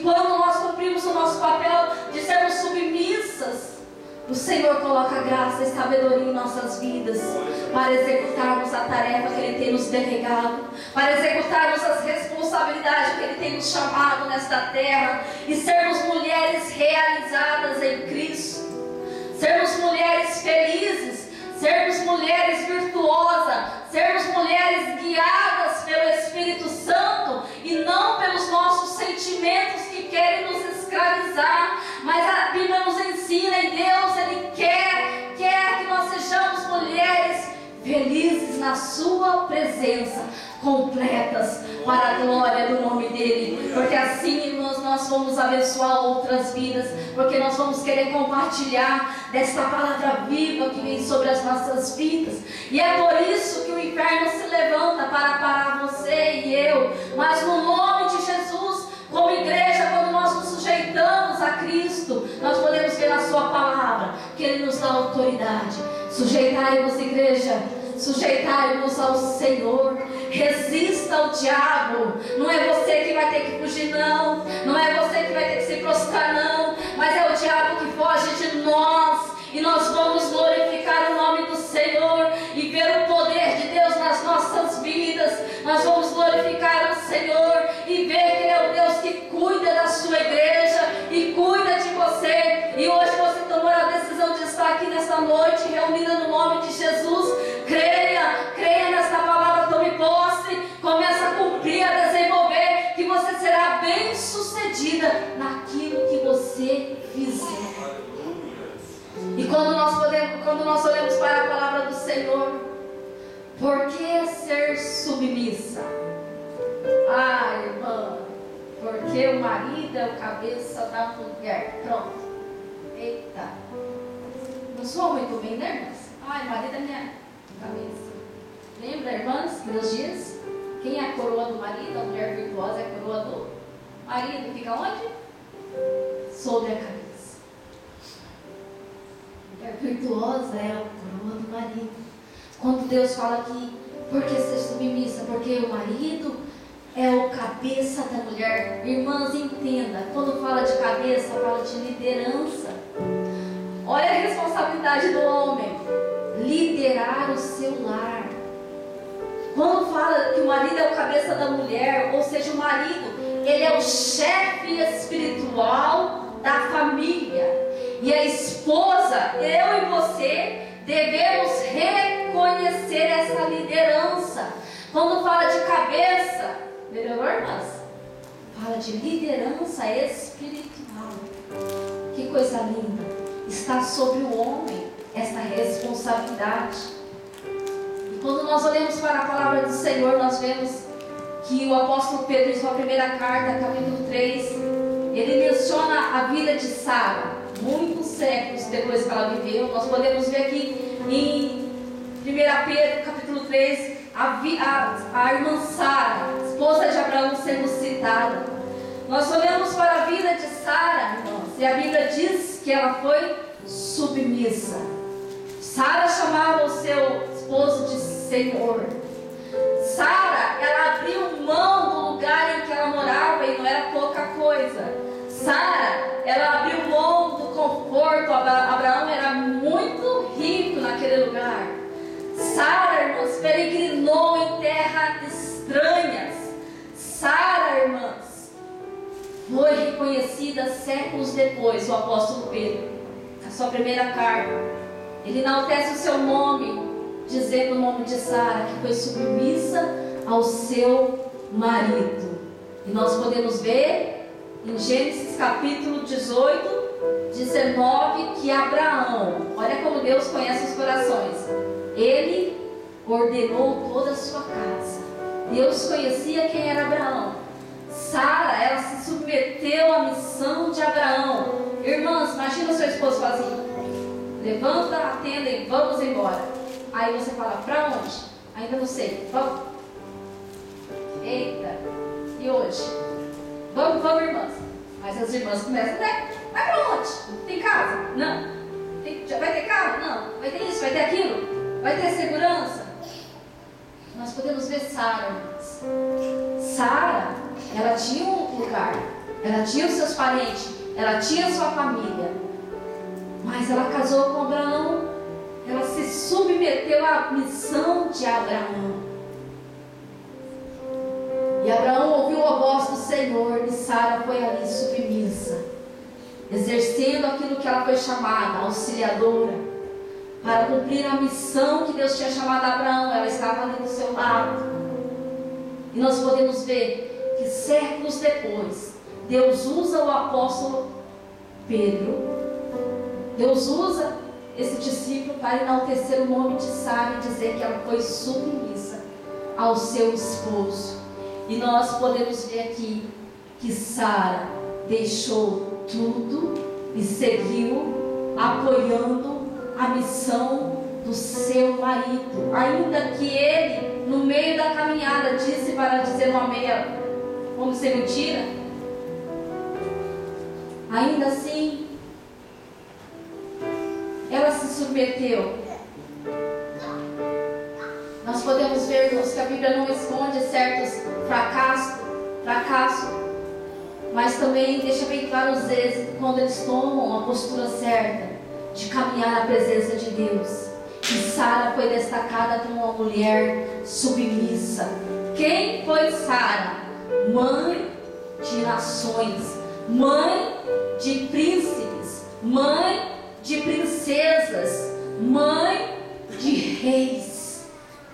quando nós cumprimos o nosso papel de sermos submissas, o Senhor coloca graça e sabedoria em nossas vidas para executarmos a tarefa que Ele tem nos delegado, para executarmos as responsabilidades que Ele tem nos chamado nesta terra e sermos mulheres realizadas em Cristo, sermos mulheres felizes, sermos mulheres virtuosas, sermos mulheres guiadas pelo Espírito Santo e não pelos nossos sentimentos que querem nos escravizar. Mas a Bíblia nos ensina, e Deus, Ele quer que nós sejamos mulheres felizes na sua presença, completas para a glória do nome dEle, porque assim, irmãos, nós vamos abençoar outras vidas, porque nós vamos querer compartilhar desta palavra viva que vem sobre as nossas vidas. E é por isso que o inferno se levanta para parar você e eu, mas no nome de Jesus, como igreja, quando nós nos sujeitamos a Cristo, nós podemos ver na sua palavra que Ele nos dá autoridade. Sujeitai-vos, igreja, sujeitai-vos ao Senhor. Resista ao diabo. Não é você que vai ter que fugir, não. Não é você que vai ter que se prostrar, não. Mas é o diabo que foge de nós. E nós vamos glorificar o nome do Senhor e ver o poder de Deus nas nossas vidas. Nós vamos glorificar o Senhor e ver que Ele é o Deus que cuida da sua igreja e cuida de você. E hoje você tomou a decisão de estar aqui nesta noite, reunida no nome de Jesus. Creia nesta palavra, tome posse, comece a cumprir, a desenvolver, que você será bem sucedida naquilo que você fizer. E quando nós olhamos para a palavra do Senhor, por que ser submissa? Irmã, porque o marido é o cabeça da mulher. Pronto. Eita. Não sou muito bem, né, irmãs? O marido é minha cabeça. Lembra, irmãs, meus dias? Quem é a coroa do marido? A mulher virtuosa é a coroa do marido. Fica onde? Sobre a cabeça. A mulher virtuosa é a coroa do marido. Quando Deus fala aqui, por que ser submissa? Porque o marido é o cabeça da mulher. Irmãs, entenda, quando fala de cabeça, fala de liderança. Olha a responsabilidade do homem: liderar o seu lar. Quando fala que o marido é o cabeça da mulher, ou seja, o marido, ele é o chefe espiritual da família. E a esposa, eu e você, devemos reconhecer essa liderança. Quando fala de cabeça, melhorou, irmãs? Fala de liderança espiritual. Que coisa linda! Está sobre o homem essa responsabilidade. E quando nós olhamos para a palavra do Senhor, nós vemos que o apóstolo Pedro, em sua primeira carta, capítulo 3, ele menciona a vida de Sara, muitos séculos depois que ela viveu. Nós podemos ver aqui em 1 Pedro, capítulo 3, a irmã Sara, esposa de Abraão, sendo citada. Nós olhamos para a vida de Sara, irmãos, e a Bíblia diz que ela foi submissa. Sara chamava o seu esposo de Senhor. Sara, ela abriu mão do lugar em que ela morava, e não era pouca coisa. Sara, ela abriu mão do conforto. Abraão era muito rico naquele lugar. Sara, irmãos, peregrinou em terras estranhas. Sara, irmãs, foi reconhecida séculos depois. O apóstolo Pedro, na sua primeira carta, ele enaltece o seu nome, dizendo o nome de Sara, que foi submissa ao seu marido. E nós podemos ver em Gênesis capítulo 18, 19, que Abraão, olha como Deus conhece os corações, ele ordenou toda a sua casa. Deus conhecia quem era Abraão. Sara, ela se submeteu à missão de Abraão. Irmãs, imagina o seu esposo sozinho: levanta a tenda e vamos embora. Aí você fala: para onde? Ainda não sei. Vamos. Eita, e hoje? Vamos, irmãs. Mas as irmãs começam: né? Vai para onde? Tem casa? Não. Vai ter carro? Não. Vai ter isso, vai ter aquilo? Vai ter segurança? Nós podemos ver Sara, irmãs. Sara, ela tinha lugar, ela tinha os seus parentes, ela tinha a sua família, mas ela casou com Abraão, ela se submeteu à missão de Abraão. E Abraão ouviu a voz do Senhor, e Sara foi ali submissa, exercendo aquilo que ela foi chamada, auxiliadora, para cumprir a missão que Deus tinha chamado Abraão. Ela estava ali do seu lado. E nós podemos ver que séculos depois, Deus usa o apóstolo Pedro, Deus usa esse discípulo para enaltecer o nome de Sara e dizer que ela foi submissa ao seu esposo. E nós podemos ver aqui que Sara deixou tudo e seguiu apoiando a missão do seu marido, ainda que ele, no meio da caminhada, disse para dizer uma meia, como ser mentira. Ainda assim, ela se submeteu. Nós podemos ver, irmãos, que a Bíblia não esconde certos fracassos, mas também deixa bem claro os êxitos quando eles tomam a postura certa de caminhar na presença de Deus. E Sara foi destacada como uma mulher submissa. Quem foi Sara? Mãe de nações, mãe de príncipes, mãe de princesas, mãe de reis.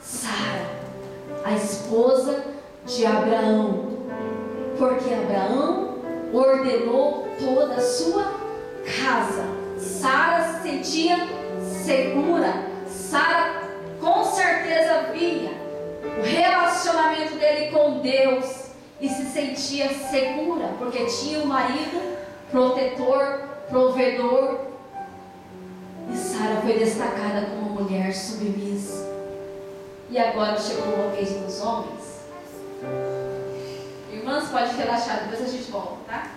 Sara, a esposa de Abraão, porque Abraão ordenou toda a sua casa. Sara se sentia segura. Sara com certeza via o relacionamento dele com Deus e se sentia segura, porque tinha um marido protetor, provedor. E Sara foi destacada como uma mulher submissa. E agora chegou a vez dos homens. Irmãs, pode relaxar, depois a gente volta, tá?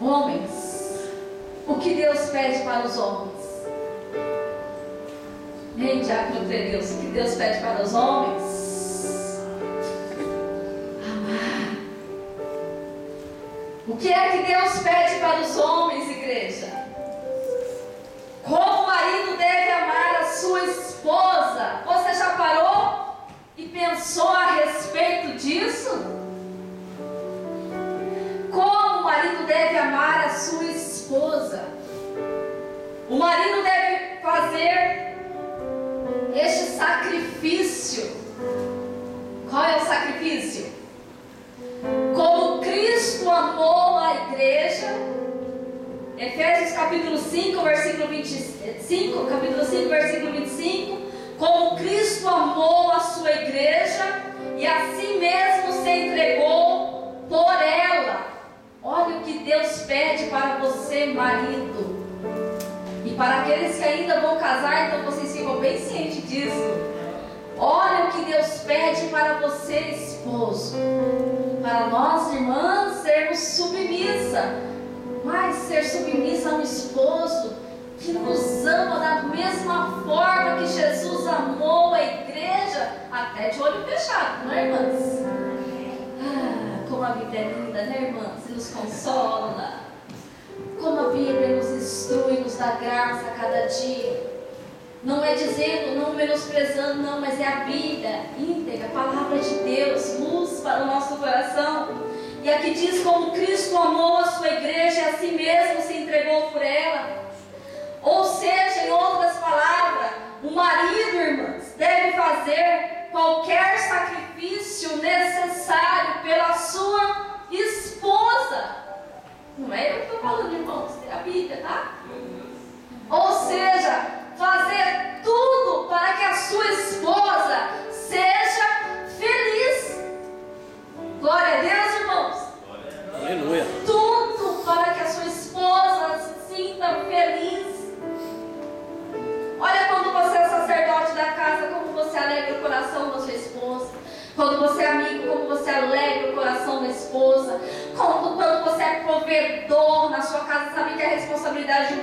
Homens, o que Deus pede para os homens? Hein, diácono Deus, o que Deus pede para os homens? Amar. O que é que Deus pede para os homens, igreja? Como o marido deve amar a sua esposa? Você já parou e pensou a respeito disso? Como o marido deve amar a sua esposa? O marido deve fazer este sacrifício. Qual é o sacrifício? Como Cristo amou a igreja. Efésios capítulo 5, versículo 25, capítulo 5, versículo 25. Como Cristo amou a sua igreja e a si mesmo se entregou por ela. Olha o que Deus pede para você, marido. E para aqueles que ainda vão casar, então vocês ficam bem cientes disso. Olha o que Deus pede para você, esposo. Para nós, irmãs, sermos submissa. Mas ser submissa a um esposo que nos ama da mesma forma que Jesus amou a igreja, até de olho fechado, não é, irmãs? Ah, como a Bíblia é linda, né, irmãs? E nos consola. Como a Bíblia nos instrui, nos dá graça a cada dia. Não é dizendo, não menosprezando, não, mas é a Bíblia íntegra, a palavra de Deus, luz para o nosso coração. E aqui diz como Cristo amou a sua igreja e a si mesmo se entregou por ela. Ou seja, em outras palavras, o marido, irmãs, deve fazer qualquer sacrifício necessário pela sua esposa. Não é eu que estou falando, irmãos, é a Bíblia, tá? Ou seja, fazer tudo para que a sua esposa seja feliz. Glória a Deus, irmãos. Aleluia. Tudo para que a sua esposa se sinta feliz. Olha, quando você é sacerdote da casa, como você alegra o coração da sua esposa. Quando você é amigo, como você alegra o coração da esposa. Quando você é provedor na sua casa, sabe que a responsabilidade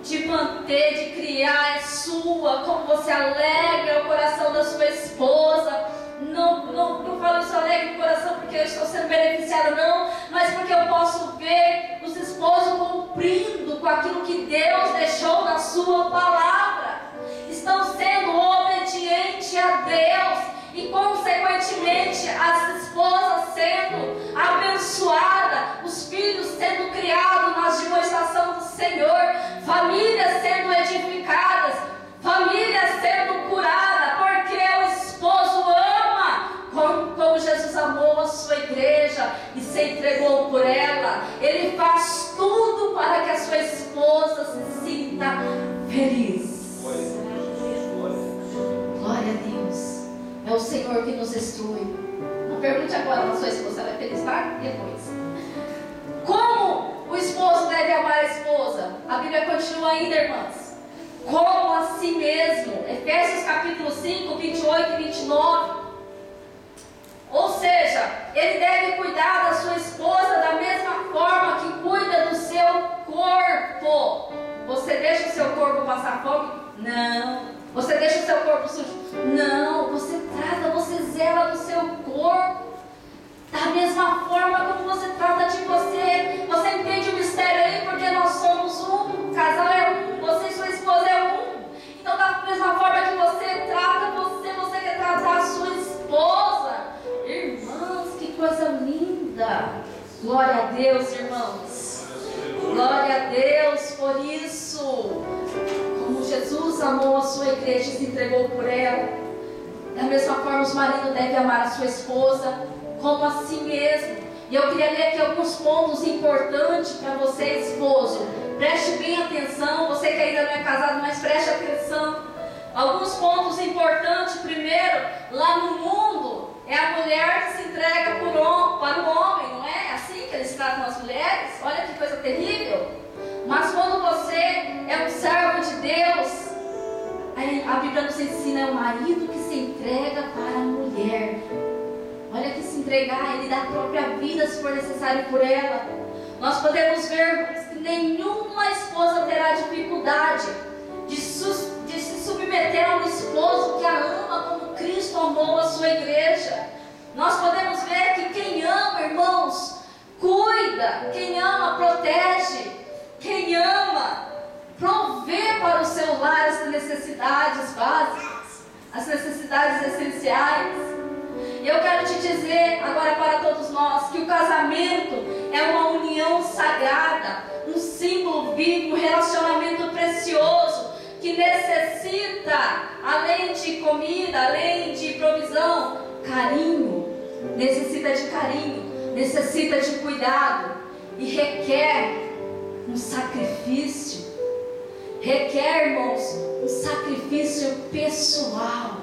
de manter, de criar é sua. Como você alegra o coração da sua esposa. Não falo isso alegre o coração porque eu estou sendo beneficiada, não. Mas porque com aquilo que Deus deixou na sua palavra. Estão sendo obedientes a Deus e, consequentemente, as esposas sendo abençoadas, os filhos sendo criados nas demonstrações do Senhor, famílias sendo edificadas, famílias sendo curadas, porque o esposo ama como Jesus amou a sua igreja e se entregou por ela. Ele faz tudo para que a sua esposa se sinta feliz. Glória a Deus. É o Senhor que nos instrui. Não pergunte agora para a sua esposa, ela vai feliz, tá? Depois. Como o esposo deve amar a esposa? A Bíblia continua ainda, irmãs. Como a si mesmo. Efésios capítulo 5, 28 e 29. Ou seja, ele deve cuidar da sua esposa da mesma forma que cuida do seu corpo. Você deixa o seu corpo passar fome? Não. Você deixa o seu corpo sujo? Não. Você trata, você zela do seu corpo da mesma forma como você trata de você. Você entende o mistério aí? Porque nós somos um. O casal é um. Você e sua esposa é um. Então, da mesma forma que você trata você quer tratar a sua esposa. Irmãos, que coisa linda. Glória a Deus, irmãos. Glória a Deus por isso. Como Jesus amou a sua igreja e se entregou por ela, da mesma forma os maridos devem amar a sua esposa como a si mesmo. E eu queria ler aqui alguns pontos importantes para você, esposo. Preste bem atenção, você que ainda não é casado, mas preste atenção. Alguns pontos importantes. Primeiro, lá no mundo, é a mulher que se entrega para o homem, não é? Assim que eles tratam as mulheres? Olha que coisa terrível. Mas quando você é um servo de Deus, a Bíblia nos ensina, é o marido que se entrega para a mulher. Olha que se entregar, ele dá a própria vida se for necessário por ela. Nós podemos ver que nenhuma esposa terá dificuldade de se submeter a um esposo que a ama como Cristo amou a sua igreja. Nós podemos ver que quem ama, irmãos, cuida. Quem ama, protege. Quem ama, provê para o seu lar as necessidades básicas, as necessidades essenciais. E eu quero te dizer agora para todos nós que o casamento é uma união sagrada, um símbolo vivo, um relacionamento precioso que necessita, além de comida, além de provisão, carinho. Necessita de carinho, necessita de cuidado e requer um sacrifício. Requer, irmãos, um sacrifício pessoal.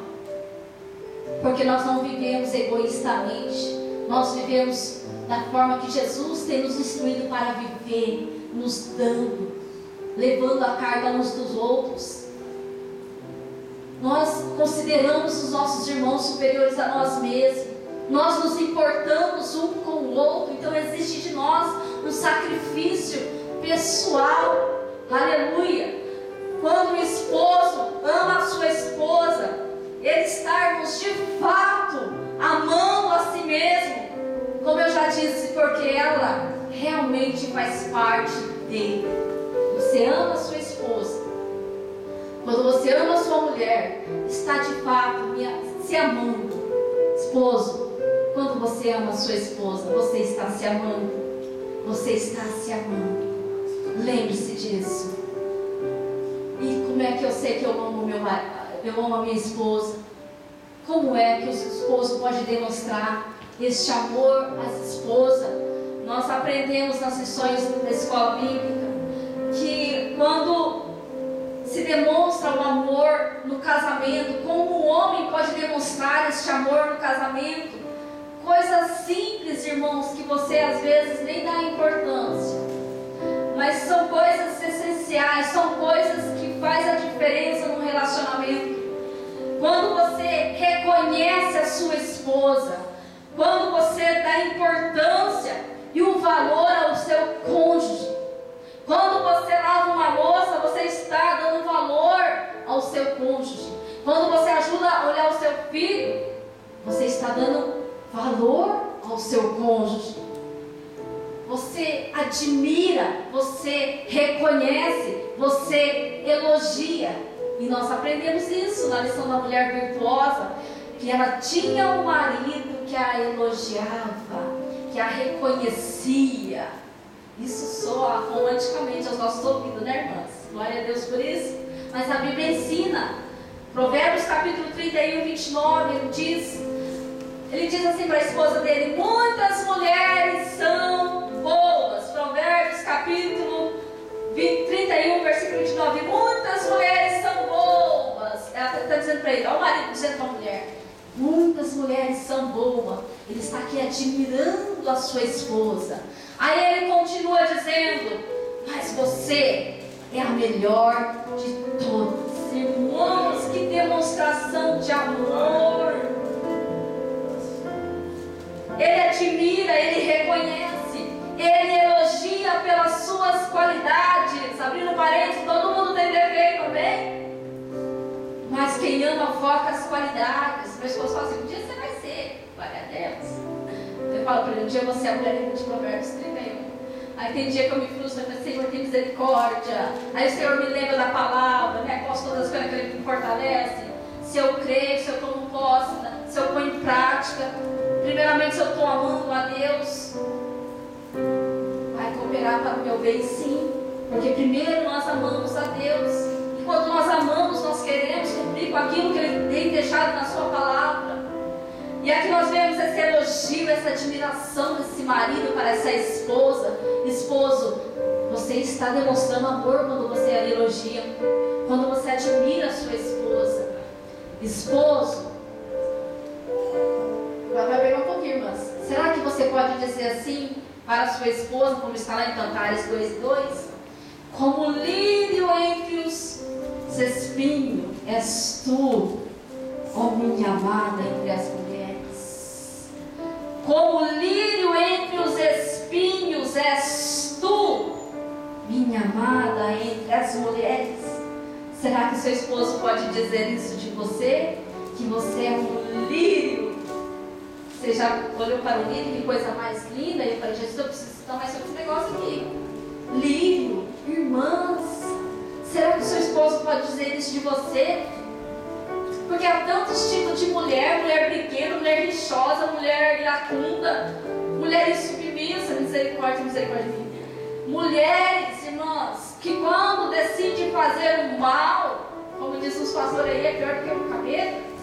Porque nós não vivemos egoístamente. Nós vivemos da forma que Jesus tem nos instruído para viver, nos dando, levando a carga uns dos outros. Nós consideramos os nossos irmãos superiores a nós mesmos. Nós nos importamos um com o outro. Então existe de nós um sacrifício pessoal. Aleluia. Quando o esposo ama a sua esposa, ele estarmos de fato amando a si mesmo, como eu já disse, porque ela realmente faz parte dele. Você ama a sua esposa. Quando você ama a sua mulher, está de fato se amando. Esposo, quando você ama a sua esposa, você está se amando. Você está se amando. Lembre-se disso. E como é que eu sei que eu amo meu marido? Eu amo a minha esposa? Como é que o esposo pode demonstrar este amor às esposas? Nós aprendemos nas lições da escola bíblica que quando se demonstra o amor no casamento, como o homem pode demonstrar este amor no casamento? Coisas simples, irmãos, que você às vezes nem dá importância, mas são coisas essenciais, são coisas que fazem a diferença no relacionamento. Quando você reconhece a sua esposa, quando você dá importância e o valor ao seu cônjuge, quando você lava uma louça, você está dando valor ao seu cônjuge. Quando você ajuda a olhar o seu filho, você está dando valor ao seu cônjuge. você admira, você reconhece, você elogia. E nós aprendemos isso na lição da mulher virtuosa, que ela tinha um marido que a elogiava, que a reconhecia. Isso soa romanticamente aos nossos ouvidos, né, irmãs? Glória a Deus por isso. Mas a Bíblia ensina, Provérbios capítulo 31, 29, ele diz assim para a esposa dele: muitas mulheres são boas. Provérbios capítulo 31, versículo 29, muitas mulheres são boas. Ela está dizendo para ele, olha o marido dizendo para a mulher: muitas mulheres são boas. Ele está aqui admirando a sua esposa. Aí ele continua dizendo: mas você é a melhor de todas. Irmãos, que demonstração de amor. Ele admira, ele reconhece, ele elogia pelas suas qualidades. Abrindo parênteses, todo mundo tem defeito, amém? Mas quem ama foca as qualidades. Meu esposo fala assim: um dia você vai ser, glória a Deus. Eu falo para ele: um dia você é a mulher de Provérbios 31. Aí tem dia que eu me frustro, eu falo: Senhor, tem misericórdia. Aí o Senhor me lembra da palavra, me aposto todas as coisas que Ele me fortalece. Se eu creio, se eu tomo posse, se eu ponho em prática, primeiramente se eu estou amando a Deus, vai cooperar para o meu bem, sim. Porque primeiro nós amamos a Deus. E quando nós amamos, nós queremos cumprir com aquilo que Ele tem deixado na sua palavra. E aqui nós vemos esse elogio, essa admiração desse marido para essa esposa. Esposo, você está demonstrando amor quando você a elogia, quando você admira a sua esposa. Esposo, vai pegar um pouquinho, irmãs. Será que você pode dizer assim para a sua esposa, como está lá em Cantares 2:2? Como lírio entre os espinhos és tu, ó minha amada entre as mulheres. Como lírio entre os espinhos és tu, minha amada entre as mulheres. Será que seu esposo pode dizer isso de você? Que você é um lírio? Você já olhou para o lírio, que coisa mais linda? E eu falei: Jesus, eu preciso estudar mais sobre esse negócio aqui. Lírio, irmãs, será que o seu esposo pode dizer isso de você? Porque há tantos tipos de mulher: mulher pequena, mulher rixosa, mulher iracunda, mulher insubmissa, misericórdia, misericórdia de mim. Mulheres, irmãs, que quando decidem fazer o mal, como diz os pastores aí, é pior do que o cabelo.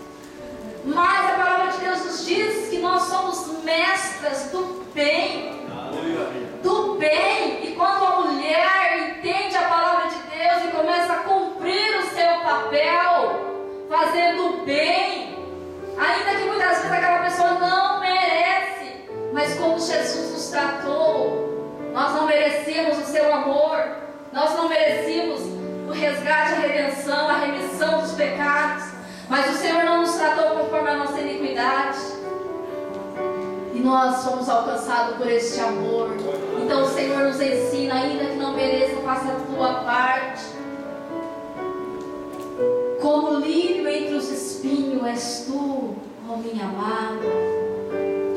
Mas a palavra de Deus nos diz que nós somos mestras do bem. Do bem. E quando a mulher entende a palavra de Deus e começa a cumprir o seu papel, fazendo o bem, ainda que muitas vezes aquela pessoa não merece, mas como Jesus nos tratou, nós não merecíamos o seu amor, nós não merecíamos o resgate, a redenção, a remissão dos pecados, mas o Senhor não nos tratou conforme a nossa iniquidade, e nós fomos alcançados por este amor. Então o Senhor nos ensina: ainda que não mereça, faça a tua parte. Como lírio entre os espinhos és tu, ó minha amada.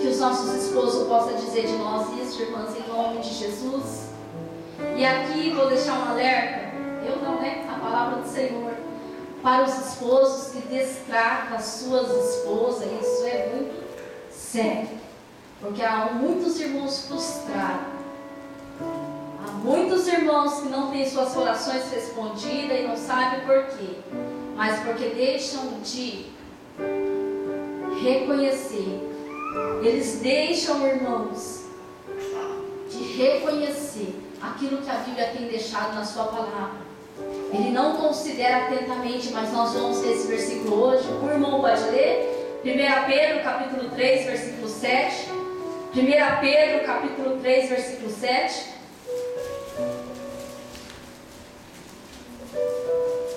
Que os nossos esposos possam dizer de nós isso, irmãs, em nome de Jesus. E aqui vou deixar um alerta, eu não, né? A palavra do Senhor, para os esposos que destratam as suas esposas. Isso é muito sério, porque há muitos irmãos frustrados, há muitos irmãos que não têm suas orações respondidas e não sabem por quê, mas porque deixam de reconhecer. Eles deixam, irmãos, de reconhecer aquilo que a Bíblia tem deixado na sua palavra. Ele não considera atentamente, mas nós vamos ler esse versículo hoje. O irmão pode ler 1 Pedro capítulo 3, versículo 7. 1 Pedro capítulo 3, versículo 7.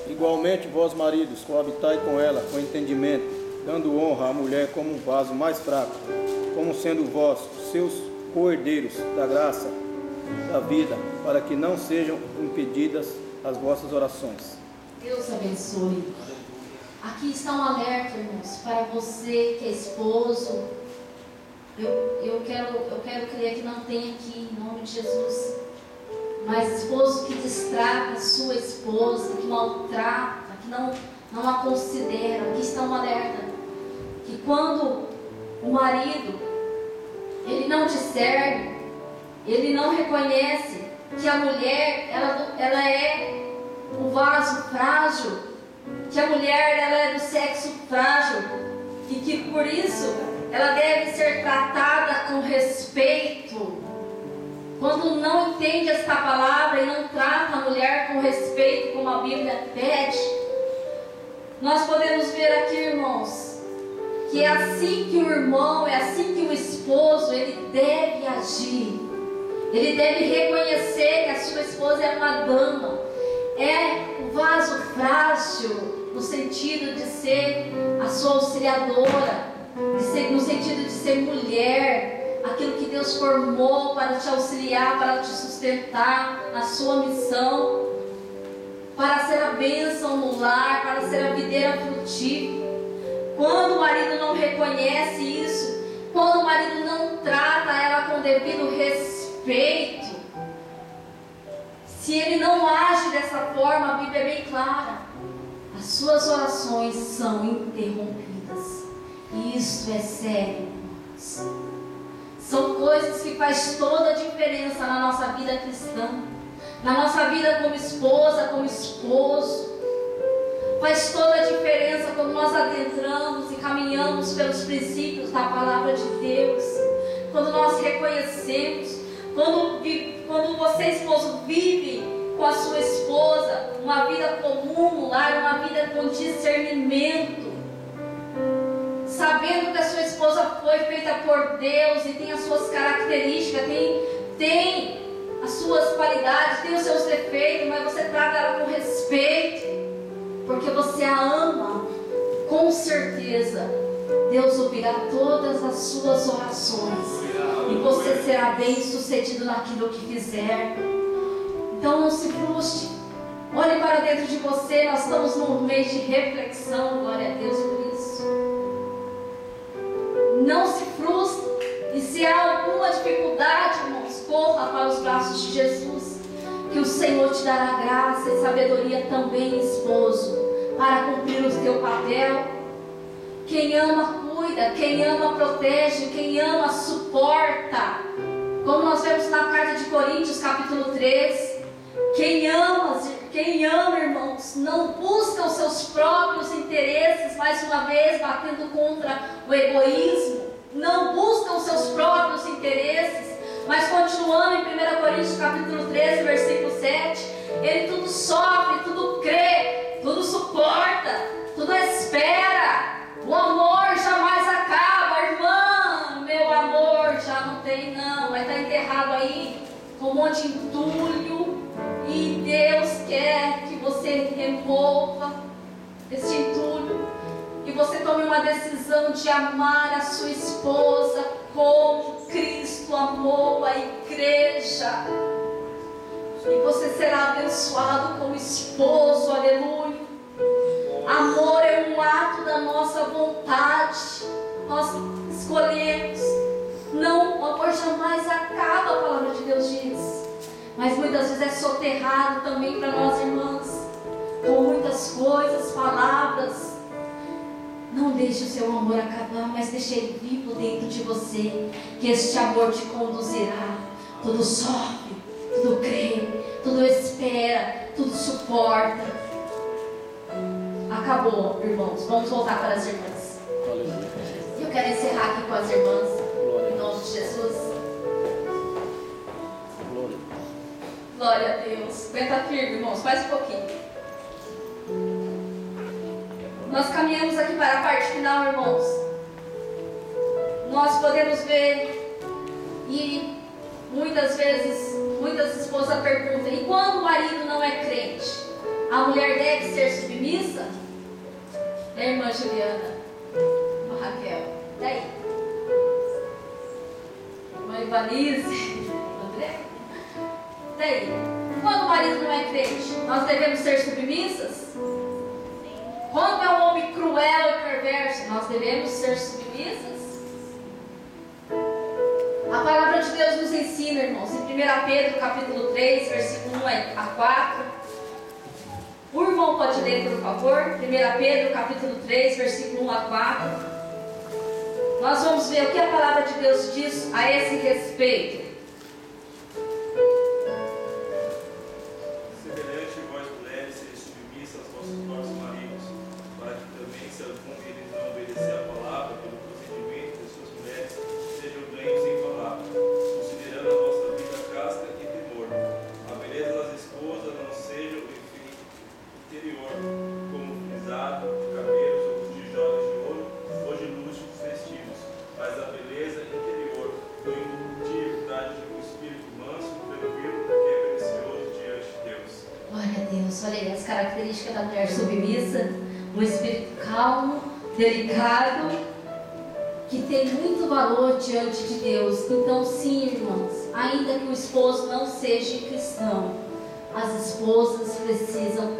Igualmente vós, maridos, coabitai com ela com entendimento, dando honra à mulher como um vaso mais fraco, como sendo vós seus co-herdeiros da graça da vida, para que não sejam impedidas as vossas orações. Deus abençoe. Aqui está um alerta, irmãos, para você que é esposo, Eu quero crer que não tem aqui, em nome de Jesus. Mas esposo que destrata a sua esposa, que maltrata, que não a considera, aqui está um alerta. Que quando o marido, ele não discerne, ele não reconhece que a mulher, ela é um vaso frágil, que a mulher, ela é do sexo frágil, e que por isso ela deve ser tratada com respeito. Quando não entende esta palavra e não trata a mulher com respeito, como a Bíblia pede, nós podemos ver aqui, irmãos, que é assim que o irmão, é assim que o esposo, ele deve agir. Ele deve reconhecer que a sua esposa é uma dama, é um vaso frágil, no sentido de ser a sua auxiliadora, no sentido de ser mulher, aquilo que Deus formou para te auxiliar, para te sustentar na sua missão, para ser a bênção no lar, para ser a videira frutífera. Quando o marido não reconhece isso, quando o marido não trata ela com devido respeito, se ele não age dessa forma, a Bíblia é bem clara, as suas orações são interrompidas. E isso é sério, irmãos. São coisas que faz toda a diferença na nossa vida cristã, na nossa vida como esposa, como esposo. Faz toda a diferença quando nós adentramos e caminhamos pelos princípios da palavra de Deus. Quando nós reconhecemos, quando você, esposo, vive com a sua esposa uma vida comum no lar, uma vida com discernimento, sabendo que a sua esposa foi feita por Deus e tem as suas características, tem as suas qualidades, tem os seus defeitos, mas você trata ela com respeito, porque você a ama. Com certeza Deus ouvirá todas as suas orações e você será bem sucedido naquilo que fizer. Então não se frustre, olhe para dentro de você. Nós estamos num mês de reflexão, glória a Deus por isso. Não se frustre, e se há alguma dificuldade, irmãos, corra para os braços de Jesus, que o Senhor te dará graça e sabedoria também, esposo, para cumprir o teu papel. Quem ama cuida, quem ama protege, quem ama suporta, como nós vemos na carta de Coríntios capítulo 3. Quem ama, irmãos, não busca os seus próprios interesses, mais uma vez batendo contra o egoísmo, não busca os seus próprios interesses, mas continuando em 1 Coríntios capítulo 13, versículo 7, ele tudo sofre, tudo crê, tudo suporta, tudo espera. O amor jamais acaba, irmã. Meu amor já não tem, não, vai estar enterrado aí com um monte de entulho. E Deus quer que você remova esse entulho e você tome uma decisão de amar a sua esposa como Cristo amou a igreja. E você será abençoado como esposo, aleluia. Amor é um ato da nossa vontade. Nós escolhemos. Não, o amor jamais acaba, a palavra de Deus diz. Mas muitas vezes é soterrado também para nós, irmãs, com muitas coisas, palavras. Não deixe o seu amor acabar, mas deixe ele vivo dentro de você, que este amor te conduzirá. Tudo sofre, tudo crê, tudo espera, tudo suporta. Acabou, irmãos. Vamos voltar para as irmãs. Eu quero encerrar aqui com as irmãs, em nome de Jesus. Glória a Deus. Aguenta firme, irmãos. Mais um pouquinho. Nós caminhamos aqui para a parte final, irmãos. Nós podemos ver, e muitas vezes, muitas esposas perguntam: e quando o marido não é crente, a mulher deve ser submissa? Irmã Juliana, irmã Raquel, daí? Irmã Ivanise, André? Daí? Quando o marido não é crente, nós devemos ser submissas? Quando é um homem cruel e perverso, nós devemos ser submissas? A palavra de Deus nos ensina, irmãos, em 1 Pedro capítulo 3, versículo 1 a 4. O irmão pode ler, por favor? 1 Pedro capítulo 3, versículo 1 a 4. Nós vamos ver o que a palavra de Deus diz a esse respeito. Semelhante vós mulheres, sereis submissas aos vossos próprios maridos, para que também, se algum deles não obedecer a palavra, pelo procedimento de suas mulheres, sejam ganhos em palavra, considerando a vossa vida casta e temor. A beleza das esposas não seja o efeito interior, como frisado de cabelos ou de joias de ouro ou de luxos festivos, mas a beleza interior, do intimidade de um espírito manso, tranquilo, que é precioso diante de Deus. Glória a Deus, olha aí as características da mulher submissa: um espírito calmo, delicado, que tem muito valor diante de Deus. Então sim, irmãos, ainda que o esposo não seja cristão, as esposas precisam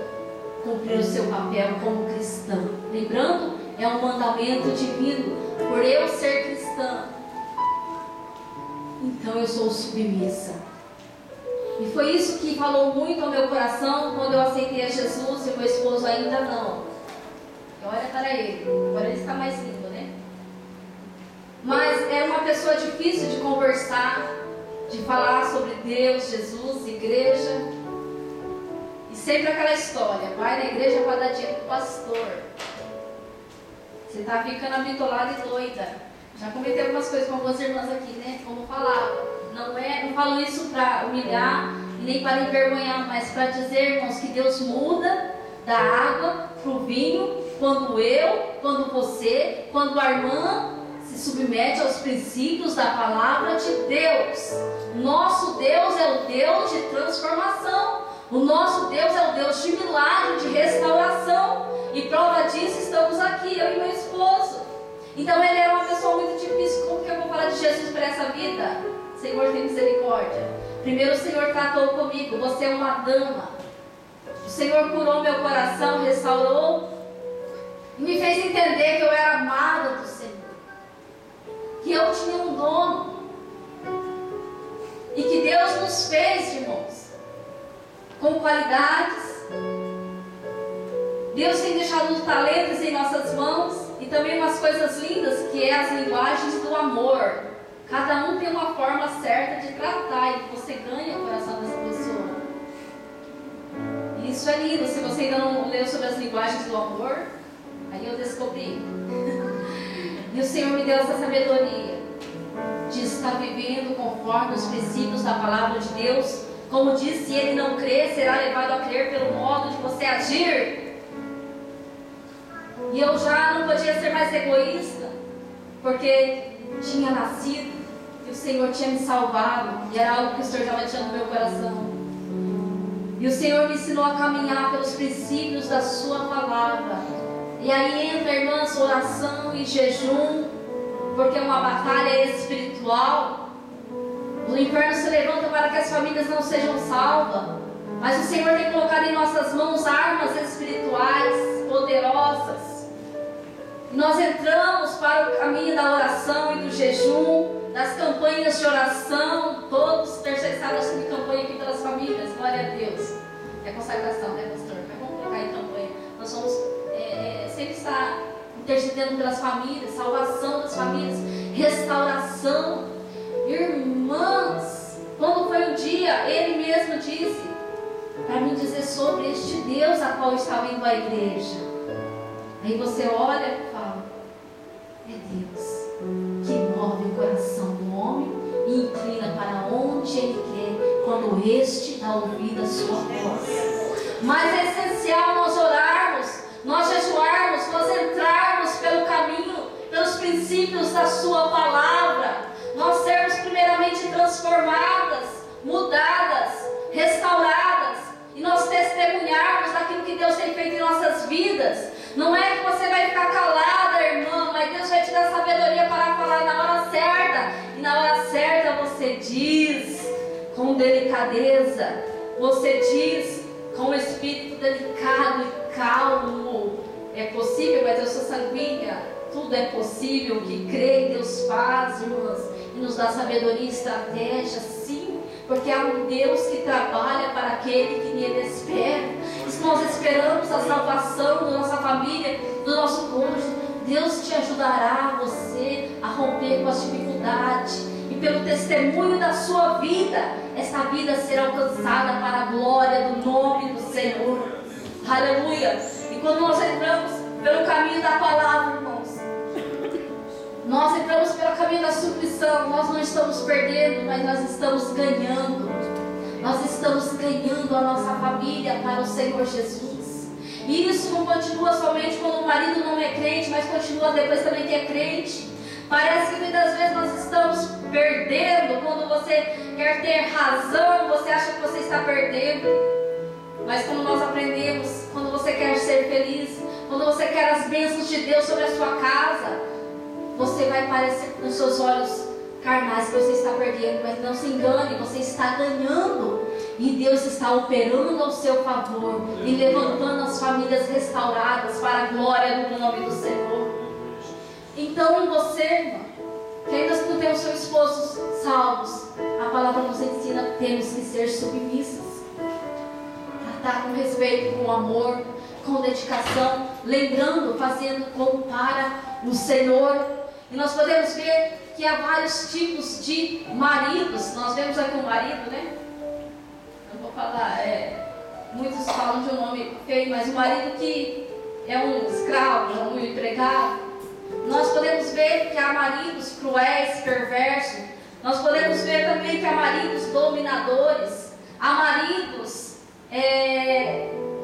cumprir o seu papel como cristã. Lembrando, é um mandamento divino. Por eu ser cristã, então eu sou submissa. E foi isso que falou muito ao meu coração quando eu aceitei a Jesus e meu esposo ainda não. Olha para ele, agora ele está mais lindo, né? Mas era uma pessoa difícil de conversar, de falar sobre Deus, Jesus, igreja. E sempre aquela história: vai na igreja para dar dinheiro para o pastor. Você está ficando habitolada e doida. Já comentei algumas coisas com algumas irmãs aqui, né? Como falava. Não falo isso para humilhar e nem para envergonhar, mas para dizer, irmãos, que Deus muda da água para o vinho quando você, quando a irmã se submete aos princípios da palavra de Deus. O nosso Deus é o Deus de transformação. O nosso Deus é o Deus de milagre, de restauração. E prova disso estamos aqui, eu e meu esposo. Então ele era uma pessoa muito difícil. Como que eu vou falar de Jesus para essa vida? Senhor, tem misericórdia. Primeiro o Senhor tratou comigo: você é uma dama. O Senhor curou meu coração, restaurou e me fez entender que eu era amada do Senhor, que eu tinha um dono e que Deus nos fez, irmãos, com qualidades. Deus tem deixado talentos em nossas mãos e também umas coisas lindas, que é as linguagens do amor. Cada um tem uma forma certa de tratar e você ganha o coração dessa pessoa. E isso é lindo. Se você ainda não leu sobre as linguagens do amor, aí eu descobri. E o Senhor me deu essa sabedoria de estar vivendo conforme os princípios da palavra de Deus. Como disse, ele não crê, será levado a crer pelo modo de você agir. E eu já não podia ser mais egoísta, porque tinha nascido e o Senhor tinha me salvado, e era algo que o Senhor estava tirando do meu coração. E o Senhor me ensinou a caminhar pelos princípios da sua palavra. E aí entra, irmãs, oração e jejum, porque é uma batalha espiritual. O inferno se levanta para que as famílias não sejam salvas, mas o Senhor tem colocado em nossas mãos armas espirituais poderosas. E nós entramos para o caminho da oração e do jejum, das campanhas de oração. Todos terceirizados sobre campanha aqui pelas famílias. Glória a Deus. É consagração, né, pastor? Mas vamos colocar em campanha. Nós vamos sempre estar intercedendo pelas famílias, salvação das famílias, restauração. Irmãs, quando foi um dia, ele mesmo disse para mim dizer sobre este Deus a qual estava indo à igreja. Aí você olha e fala: é Deus que move o coração do homem e inclina para onde Ele quer, quando este dá ouvido à sua voz. Mas é essencial nós orarmos, nós jejuarmos, nós entrarmos pelo caminho, pelos princípios da sua palavra, nós sermos primeiramente transformadas, mudadas, restauradas, e nós testemunharmos daquilo que Deus tem feito em nossas vidas. Não é que você vai ficar calada, irmã, mas Deus vai te dar sabedoria para falar na hora certa. E na hora certa você diz com delicadeza, você diz com um espírito delicado e calmo. É possível, mas eu sou sanguínea. Tudo é possível, o que crê em Deus faz, irmãs. e nos dá sabedoria e estratégia, sim, porque há um Deus que trabalha para aquele que nele espera. Se nós esperamos a salvação da nossa família, do nosso cônjuge, Deus te ajudará você a romper com as dificuldades. E pelo testemunho da sua vida, essa vida será alcançada para a glória do nome do Senhor. Aleluia! E quando nós entramos pelo caminho da palavra, irmãos, nós entramos pelo caminho da submissão, nós não estamos perdendo, mas nós estamos ganhando. Nós estamos ganhando a nossa família para o Senhor Jesus. E isso não continua somente quando o marido não é crente, mas continua depois também que é crente. Parece que muitas vezes nós estamos perdendo. Quando você quer ter razão, você acha que você está perdendo. Mas quando nós aprendemos, quando você quer ser feliz, quando você quer as bênçãos de Deus sobre a sua casa, você vai parecer nos seus olhos carnais que você está perdendo. Mas não se engane, você está ganhando. E Deus está operando ao seu favor e levantando as famílias restauradas para a glória do nome do Senhor. Então você, irmã, que ainda não tem os seus esposos salvos, a palavra nos ensina que temos que ser submissas. Tratar com respeito, com amor, com dedicação, lembrando, fazendo como para o Senhor. E nós podemos ver que há vários tipos de maridos. Nós vemos aqui um marido, né? Não vou falar, muitos falam de um nome feio, mas um marido que é um escravo, é um empregado. Nós podemos ver que há maridos cruéis, perversos. Nós podemos ver também que há maridos dominadores. Há maridos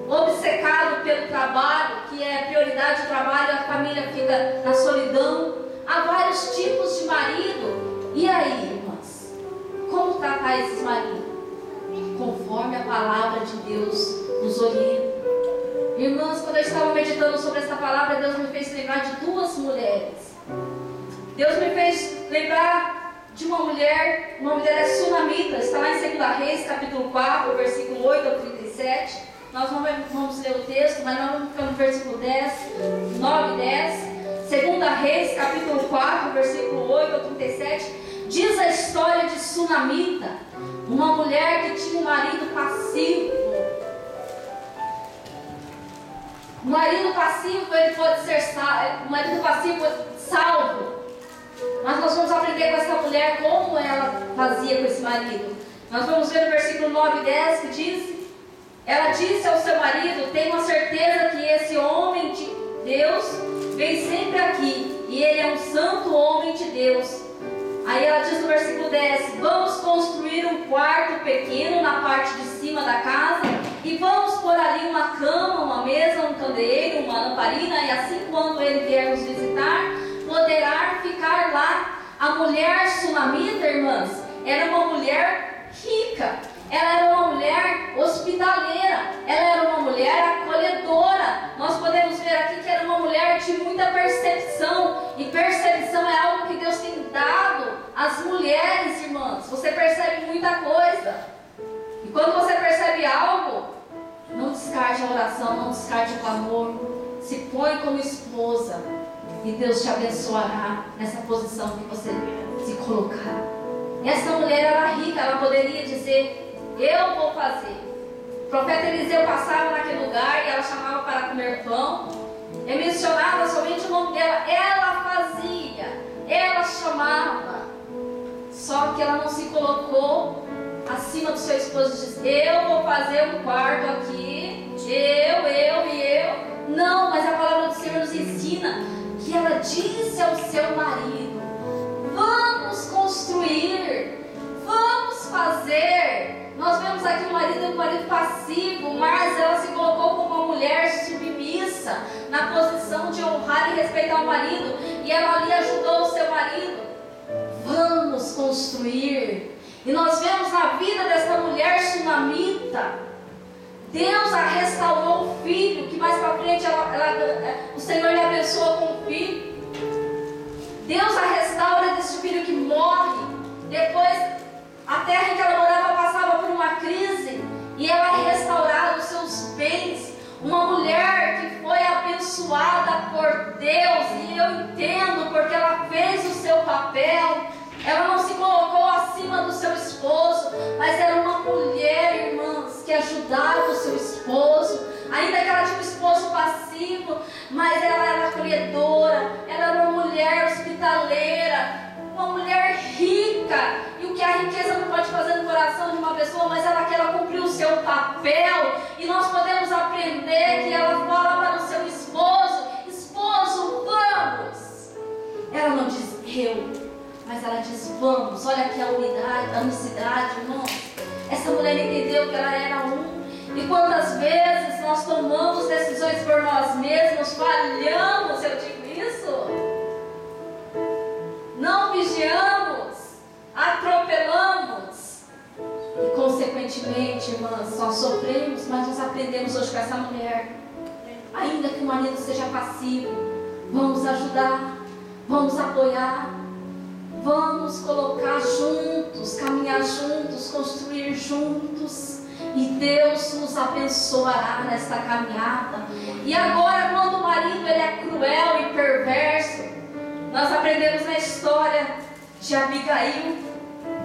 obcecados pelo trabalho, que é prioridade do trabalho, a família fica na solidão. Há vários tipos de marido. E aí, irmãs? Como tratar esses maridos? Conforme a palavra de Deus nos orienta. Irmãs, quando eu estava meditando sobre essa palavra, Deus me fez lembrar de duas mulheres. Deus me fez lembrar de uma mulher, o nome dela é Sunamita, está lá em 2 Reis, capítulo 4, versículo 8 ao 37. Nós não vamos ler o texto, mas nós vamos ficar no versículo 10, 9 e 10. 2 Reis, capítulo 4, versículo 8 ao 37. Diz a história de Sunamita, uma mulher que tinha um marido passivo. O marido passivo, ele pode ser salvo. O marido passivo salvo. Mas nós vamos aprender com essa mulher como ela fazia com esse marido. Nós vamos ver no versículo 9 e 10 que diz: ela disse ao seu marido: tenho a certeza que esse homem de Deus vem sempre aqui, e ele é um santo homem de Deus. Aí ela diz no versículo 10: vamos construir um quarto pequeno na parte de cima da casa, e vamos pôr ali uma cama, uma mesa, um candeeiro, uma lamparina, e assim quando ele vier nos visitar, poderá ficar lá. A mulher Sunamita, irmãs, era uma mulher rica, ela era uma mulher hospitaleira, ela era uma mulher acolhedora. Nós podemos ver aqui que era uma mulher de muita percepção, e percepção é algo que Deus tem dado às mulheres, irmãs. Você percebe muita coisa, e quando você percebe algo, não descarte a oração, não descarte o clamor, se põe como esposa, e Deus te abençoará nessa posição que você se colocar. Essa mulher era rica, ela poderia dizer: eu vou fazer. O profeta Eliseu passava naquele lugar e ela chamava para comer pão. É mencionada somente o nome dela. Ela fazia, ela chamava. Só que ela não se colocou acima do seu esposo e disse: eu vou fazer um quarto aqui, eu e eu. Não, mas a palavra do Senhor nos ensina que ela disse ao seu marido: vamos construir, vamos fazer. Nós vemos aqui um marido passivo, mas ela se colocou como uma mulher submissa, na posição de honrar e respeitar o marido, e ela ali ajudou o seu marido. Vamos construir. E nós vemos na vida dessa mulher Sunamita, Deus a restaurou o filho, que mais para frente o Senhor lhe abençoou com o filho. Deus a restaura desse filho que morre. Depois, a terra em que ela morava passava por uma crise, e ela é restaurada os seus bens. Uma mulher que foi abençoada por Deus, e eu entendo, porque ela fez o seu papel. Ela não se colocou acima do seu esposo, mas era uma mulher, irmãs, que ajudava o seu esposo. Ainda que ela tinha um esposo passivo, mas ela era acolhedora, ela era uma mulher hospitaleira, uma mulher rica. E o que a riqueza não pode fazer no coração de uma pessoa, mas ela cumpriu o seu papel. E nós podemos aprender que ela fala para o seu esposo: esposo, vamos. Ela não diz eu, mas ela diz vamos. Olha aqui a unidade, a unicidade, irmãos. Essa mulher entendeu que ela era um. E quantas vezes nós tomamos decisões por nós mesmos, falhamos, eu digo isso. Não vigiamos, atropelamos. E consequentemente, irmãs, nós sofremos, mas nós aprendemos hoje com essa mulher. Ainda que o marido seja passivo, vamos ajudar, vamos apoiar, vamos colocar juntos, caminhar juntos, construir juntos. E Deus nos abençoará nesta caminhada. E agora, quando o marido ele é cruel e perverso, nós aprendemos na história de Abigail,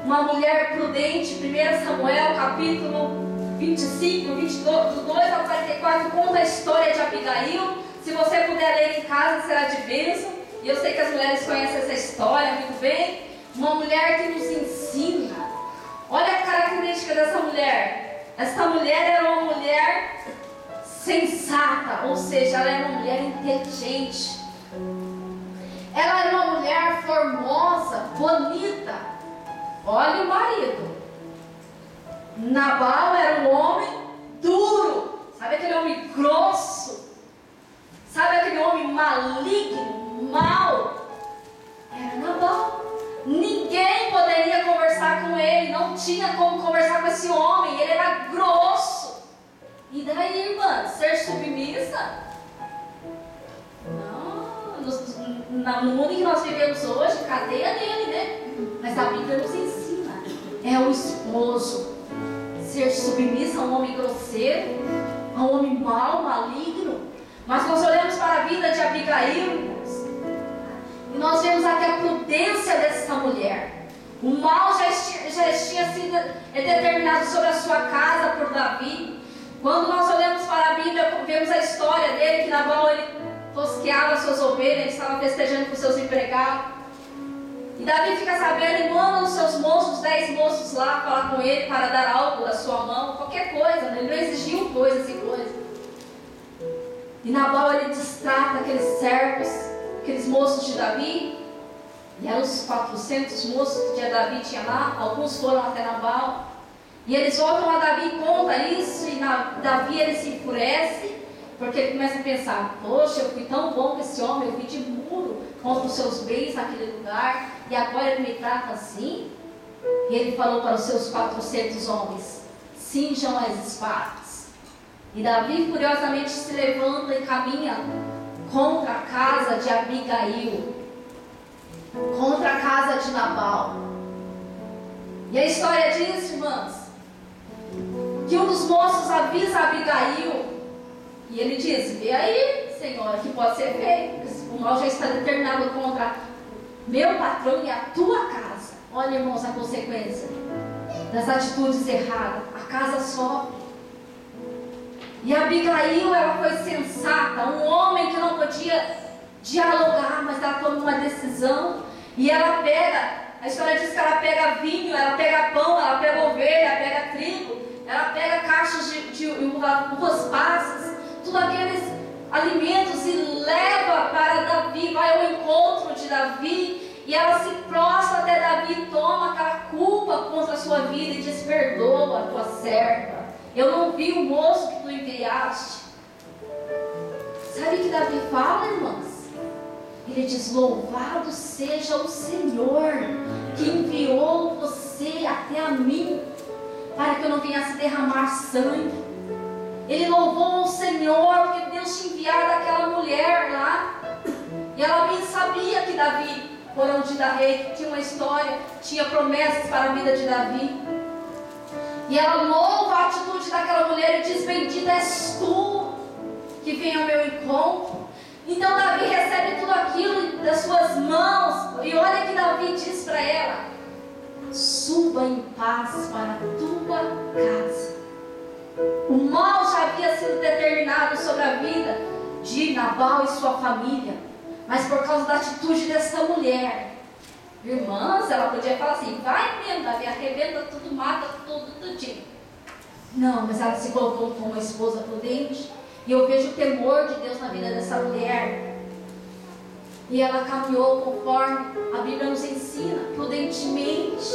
uma mulher prudente. 1 Samuel capítulo 25, 22, do 2 ao 44, conta a história de Abigail. Se você puder ler em casa, será de bênção. E eu sei que as mulheres conhecem essa história muito bem. Uma mulher que nos ensina. Olha a característica dessa mulher. Essa mulher era uma mulher sensata, ou seja, ela era uma mulher inteligente. Ela era uma mulher formosa, bonita. Olha o marido. Nabal era um homem duro. Sabe aquele homem grosso? Sabe aquele homem maligno, mau? Era Nabal. Ninguém poderia conversar com ele, não tinha como conversar com esse homem, ele era grosso. E daí, irmã, ser submissa? Não, no mundo em que nós vivemos hoje, cadeia dele, né? Mas a Bíblia nos ensina, é o esposo. Ser submissa a um homem grosseiro, a um homem mau, maligno. Mas nós olhamos para a vida de Abigail, e nós vemos aqui a prudência dessa mulher. O mal já tinha sido determinado sobre a sua casa por Davi. Quando nós olhamos para a Bíblia, vemos a história dele, que Nabal ele tosqueava suas ovelhas, ele estava festejando com seus empregados. E Davi fica sabendo e manda os seus moços, 10 moços lá, falar com ele para dar algo da sua mão, qualquer coisa, né? Ele não exigiu coisas e coisas. E Nabal ele destrata aqueles servos, aqueles moços de Davi, e eram os 400 moços que Davi tinha lá, alguns foram até Nabal, e eles voltam a Davi e conta isso, e Davi ele se enfurece, porque ele começa a pensar: poxa, eu fui tão bom com esse homem, eu fui de muro contra os seus bens naquele lugar, e agora ele me trata assim? E ele falou para os seus 400 homens: cinjam as espadas. E Davi furiosamente se levanta e caminha contra a casa de Abigail, contra a casa de Nabal. E a história diz, irmãs, que um dos moços avisa Abigail, e ele diz: vê aí, senhora, que pode ser feito, porque o mal já está determinado contra meu patrão e a tua casa. Olha, irmãos, a consequência das atitudes erradas. A casa sofre. E Abigail, ela foi sensata, um homem que não podia dialogar, mas ela toma uma decisão. E ela pega, a história diz que ela pega vinho, ela pega pão, ela pega ovelha, ela pega trigo, ela pega caixas de uvas passas, tudo aqueles alimentos, e leva para Davi, vai ao encontro de Davi, e ela se prostra até Davi, toma aquela culpa contra a sua vida e diz: perdoa a tua serva, eu não vi o moço que tu enviaste. Sabe o que Davi fala, irmãs? Ele diz: louvado seja o Senhor que enviou você até a mim, para que eu não viesse derramar sangue. Ele louvou o Senhor porque Deus tinha enviado aquela mulher lá. E ela bem sabia que Davi, por onde da rei, tinha uma história, tinha promessas para a vida de Davi. E ela louva a atitude daquela mulher e diz: bendita és tu que vem ao meu encontro. Então Davi recebe tudo aquilo, e das suas mãos. E olha que Davi diz para ela: suba em paz para a tua casa. O mal já havia sido determinado sobre a vida de Nabal e sua família, mas por causa da atitude dessa mulher, irmãs, ela podia falar assim: vai mesmo, Davi, arrebenta tudo, mata tudo, tudinho. Não, mas ela se colocou como uma esposa prudente. E eu vejo o temor de Deus na vida dessa mulher. E ela caminhou conforme a Bíblia nos ensina, prudentemente.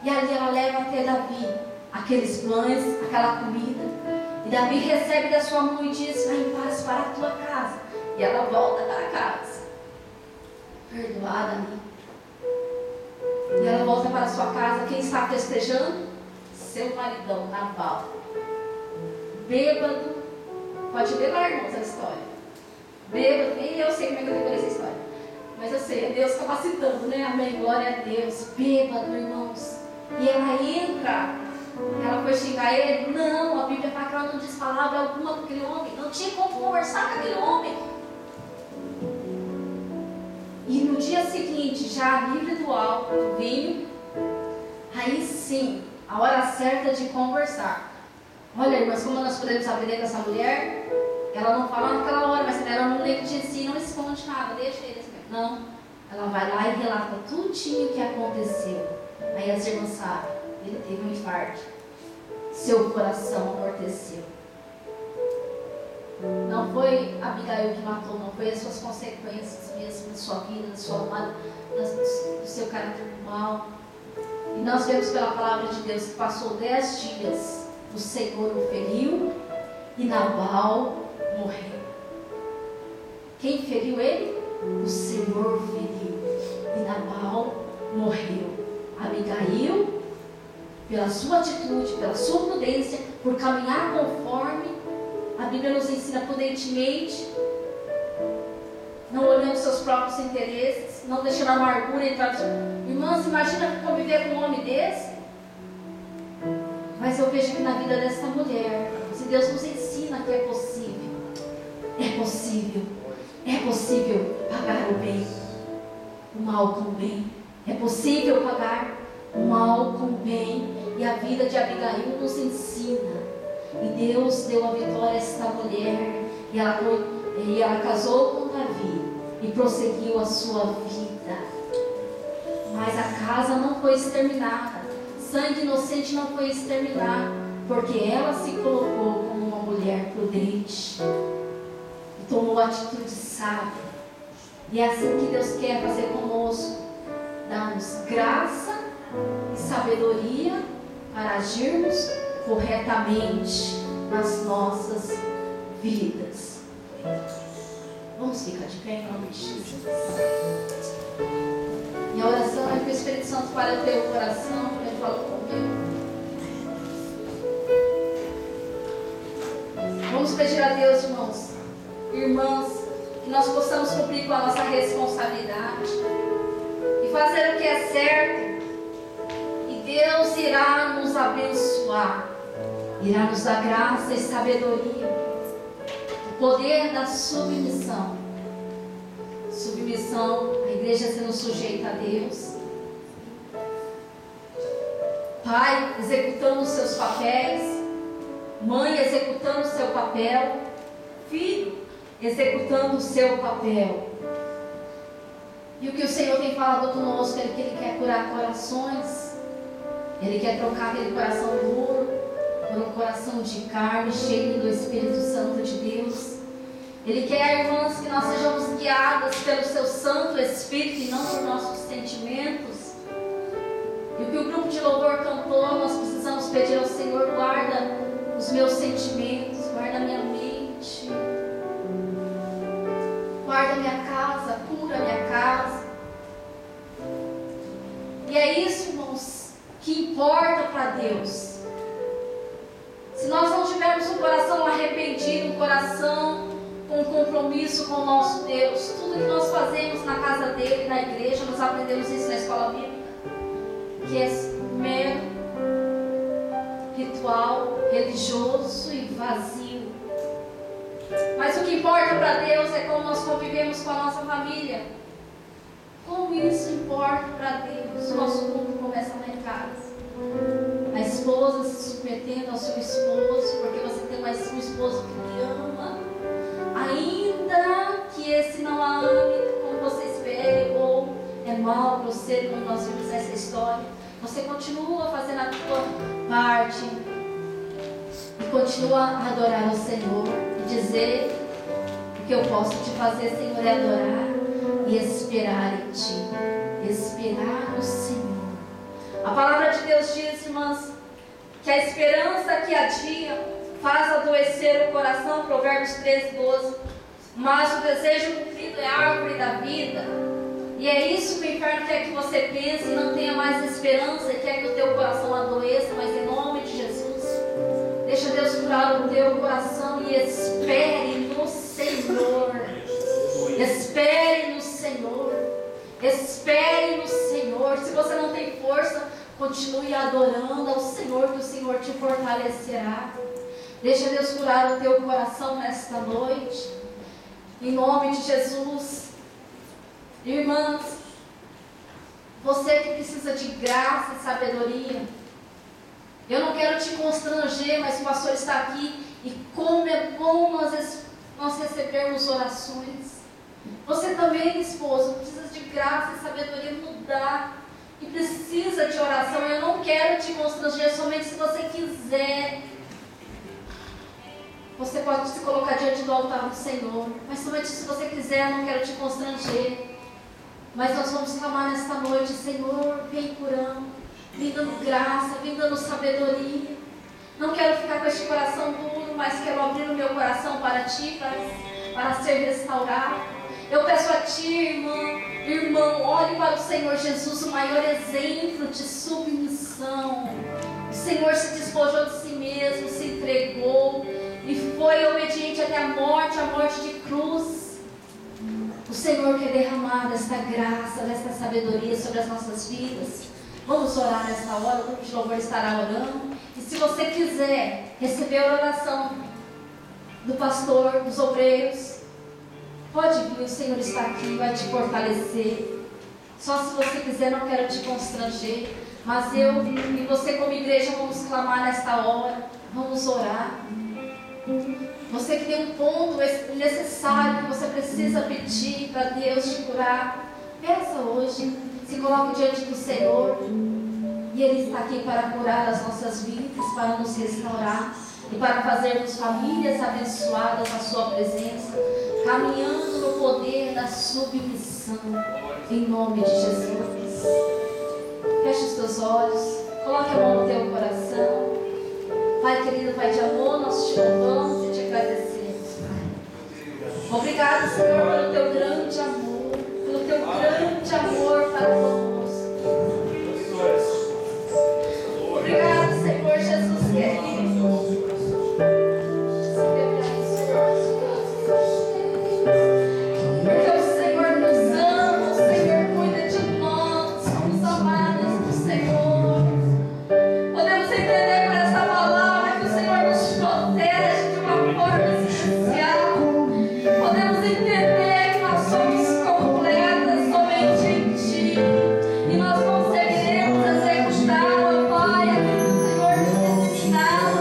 E ali ela leva até Davi aqueles pães, aquela comida. E Davi recebe da sua mão e diz: vai em paz para a tua casa. E ela volta para casa, perdoada ali. E ela volta para a sua casa. Quem está festejando? Seu maridão, Nabal. Bêbado. Pode ler lá, irmãos, a história. Bêbado, nem eu sei como é que eu decorei essa história. Mas eu sei, é Deus capacitando, né? Amém, glória a Deus. Bêbado, irmãos. E ela entra. Ela foi xingar ele. Não, a Bíblia fala que ela não diz palavra alguma com aquele homem. Não tinha como conversar com aquele homem. E no dia seguinte, já livre do álcool, do vinho, aí sim, a hora certa de conversar. Olha, irmãs, como nós podemos aprender com essa mulher? Ela não fala naquela hora, mas ela não negligencia, não esconde nada, deixa ele assim. Não, ela vai lá e relata tudinho o que aconteceu. Aí as irmãs sabem, ele teve um infarto, seu coração amorteceu. Não foi Abigail que matou, não foi as suas consequências mesmo da sua vida, da sua alma, do seu caráter mal. E nós vemos pela palavra de Deus que passou 10 dias, o Senhor o feriu e Nabal morreu. Quem feriu ele? O Senhor feriu e Nabal morreu. Abigail, pela sua atitude, pela sua prudência, por caminhar conforme a Bíblia nos ensina prudentemente, não olhando seus próprios interesses, não deixando a amargura entrar. Irmãs, imagina conviver com um homem desse. Mas eu vejo que na vida dessa mulher, se Deus nos ensina que é possível, é possível pagar o bem, o mal com o bem. É possível pagar o mal com o bem. E a vida de Abigail nos ensina. E Deus deu a vitória a esta mulher. E ela casou com Davi e prosseguiu a sua vida. Mas a casa não foi exterminada. Sangue inocente não foi exterminado, porque ela se colocou como uma mulher prudente e tomou atitude sábia. E é assim que Deus quer fazer conosco, dar-nos graça e sabedoria para agirmos corretamente nas nossas vidas. Vamos ficar de pé em nome de Jesus. E a oração é que o Espírito Santo fale o teu coração, ele falou comigo. Vamos pedir a Deus, irmãos, irmãs, que nós possamos cumprir com a nossa responsabilidade e fazer o que é certo. E Deus irá nos abençoar, irá nos dar graça e sabedoria, o poder da submissão. Submissão, a igreja sendo sujeita a Deus, pai executando os seus papéis, mãe executando o seu papel, filho executando o seu papel. E o que o Senhor tem falado conosco é que Ele quer curar corações. Ele quer trocar aquele coração duro por um coração de carne, cheio do Espírito Santo de Deus. Ele quer, irmãs, que nós sejamos guiadas pelo seu Santo Espírito e não por nossos sentimentos. E o que o grupo de louvor cantou, nós precisamos pedir ao Senhor: guarda os meus sentimentos, guarda a minha mente, guarda a minha casa, cura a minha casa. E é isso, irmãos, que importa para Deus. Se nós não tivermos um coração arrependido, um coração com compromisso com o nosso Deus, tudo que nós fazemos na casa dele, na igreja, nós aprendemos isso na escola bíblica, que é mero ritual religioso e vazio. Mas o que importa para Deus é como nós convivemos com a nossa família. Como isso importa para Deus? O nosso mundo começa lá em casa. A esposa se submetendo ao seu esposo, porque você tem um esposo que lhe ama, ainda que esse não a ame como você espere, ou é mal, grosseiro, como nós vimos nessa história. Você continua fazendo a sua parte e continua a adorar o Senhor e dizer: o que eu posso te fazer, Senhor, é adorar e esperar em Ti, esperar no Senhor. A palavra de Deus diz, irmãs, que a esperança que adia faz adoecer o coração, Provérbios 13:12. Mas o desejo cumprido é a árvore da vida. E é isso que o inferno quer que você pense e não tenha mais esperança, e quer que o teu coração adoeça, mas em nome de Jesus, deixa Deus curar o teu coração e espere no Senhor. Espere no Senhor. Espere no Senhor. Se você não tem força, continue adorando ao Senhor, que o Senhor te fortalecerá. Deixa Deus curar o teu coração nesta noite, em nome de Jesus. Irmãs, você que precisa de graça e sabedoria, eu não quero te constranger, mas o pastor está aqui, e como é bom nós recebermos orações. Você também, esposo, precisa de graça e sabedoria, mudar, e precisa de oração. Eu não quero te constranger, somente se você quiser. Você pode se colocar diante do altar do Senhor, mas somente se você quiser. Eu não quero te constranger. Mas nós vamos clamar nesta noite: Senhor, vem curando, vem dando graça, vem dando sabedoria. Não quero ficar com este coração duro, mas quero abrir o meu coração para Ti, para ser restaurado. Eu peço a Ti, irmão, olhe para o Senhor Jesus, o maior exemplo de submissão. O Senhor se despojou de si mesmo, se entregou e foi obediente até a morte de cruz. O Senhor quer derramar desta graça, desta sabedoria sobre as nossas vidas. Vamos orar nesta hora, o grupo de louvor estará orando. E se você quiser receber a oração do pastor, dos obreiros, pode vir, o Senhor está aqui, vai te fortalecer. Só se você quiser, não quero te constranger. Mas eu e você como igreja vamos clamar nesta hora, vamos orar. Você que tem um ponto necessário que você precisa pedir para Deus te curar, peça hoje, se coloque diante do Senhor, e Ele está aqui para curar as nossas vidas, para nos restaurar e para fazermos famílias abençoadas na Sua presença, caminhando no poder da submissão, em nome de Jesus. Feche os teus olhos, coloque a mão no teu coração. Pai querido, Pai de amor, nós te louvamos e te agradecemos, Pai. Obrigado, Senhor, pelo teu grande amor, pelo teu grande amor para conosco. Obrigado, Senhor Jesus querido. Porque o Senhor nos ama, o Senhor cuida de nós, somos amados do Senhor. Podemos entender por essa palavra que o Senhor nos protege de uma forma especial. Podemos entender que nós somos completas somente em Ti, e nós conseguiremos executar, ó Pai, aquilo que o Senhor nos ensinado.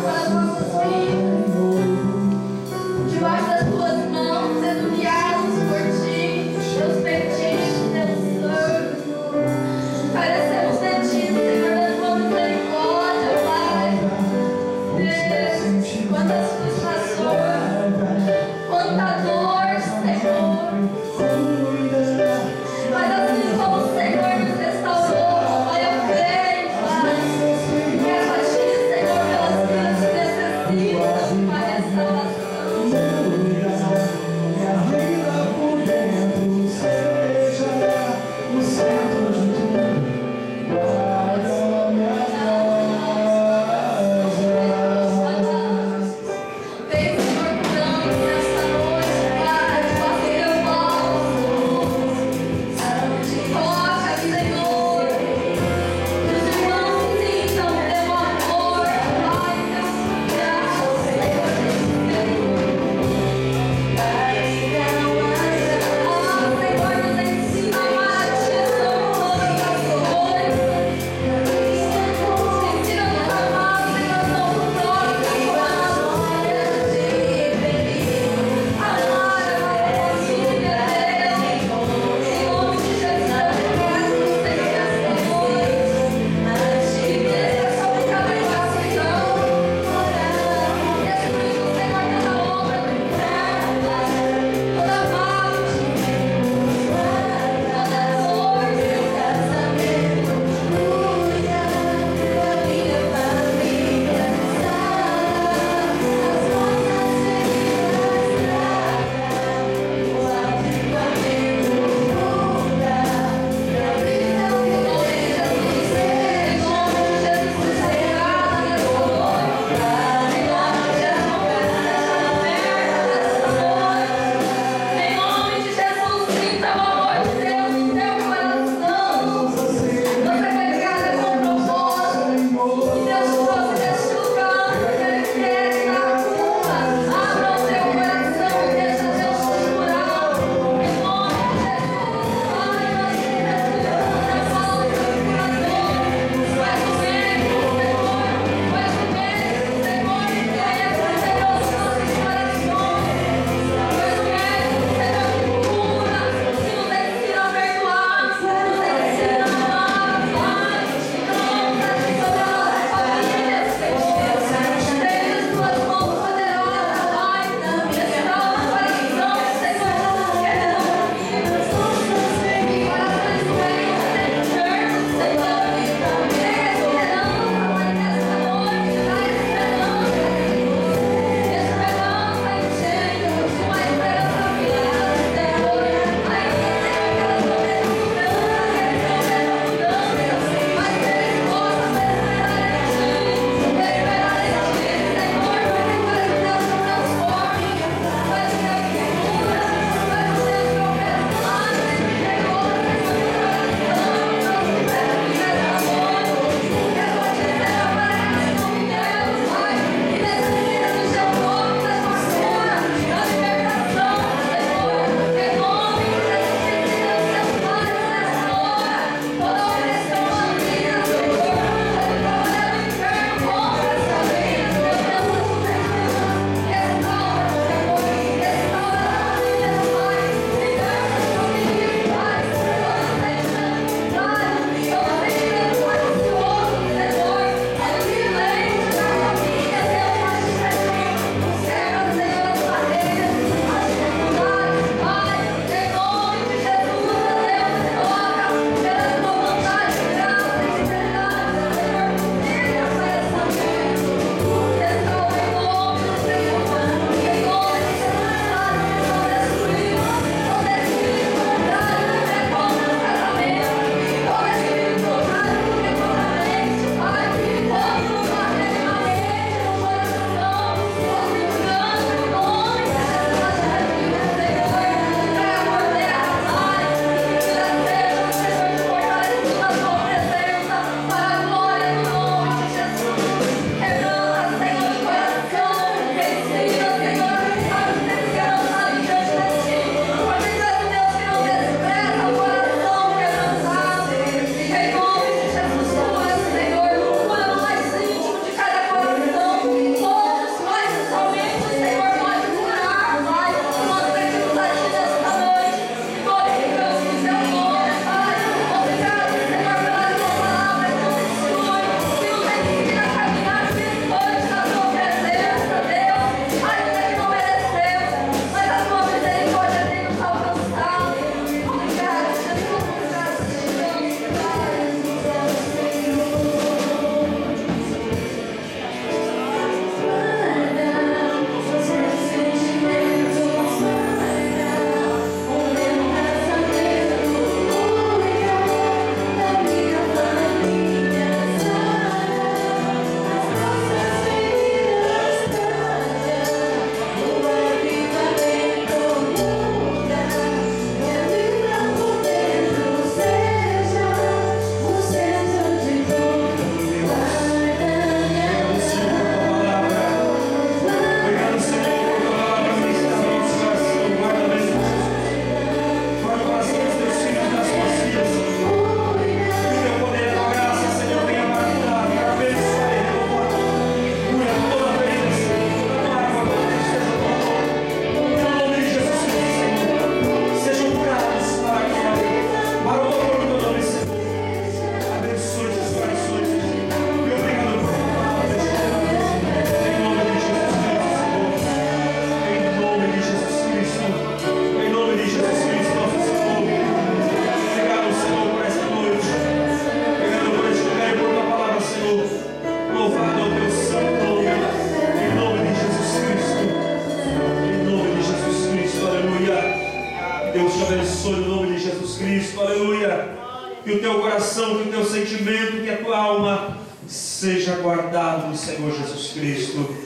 seja guardado no Senhor Jesus Cristo.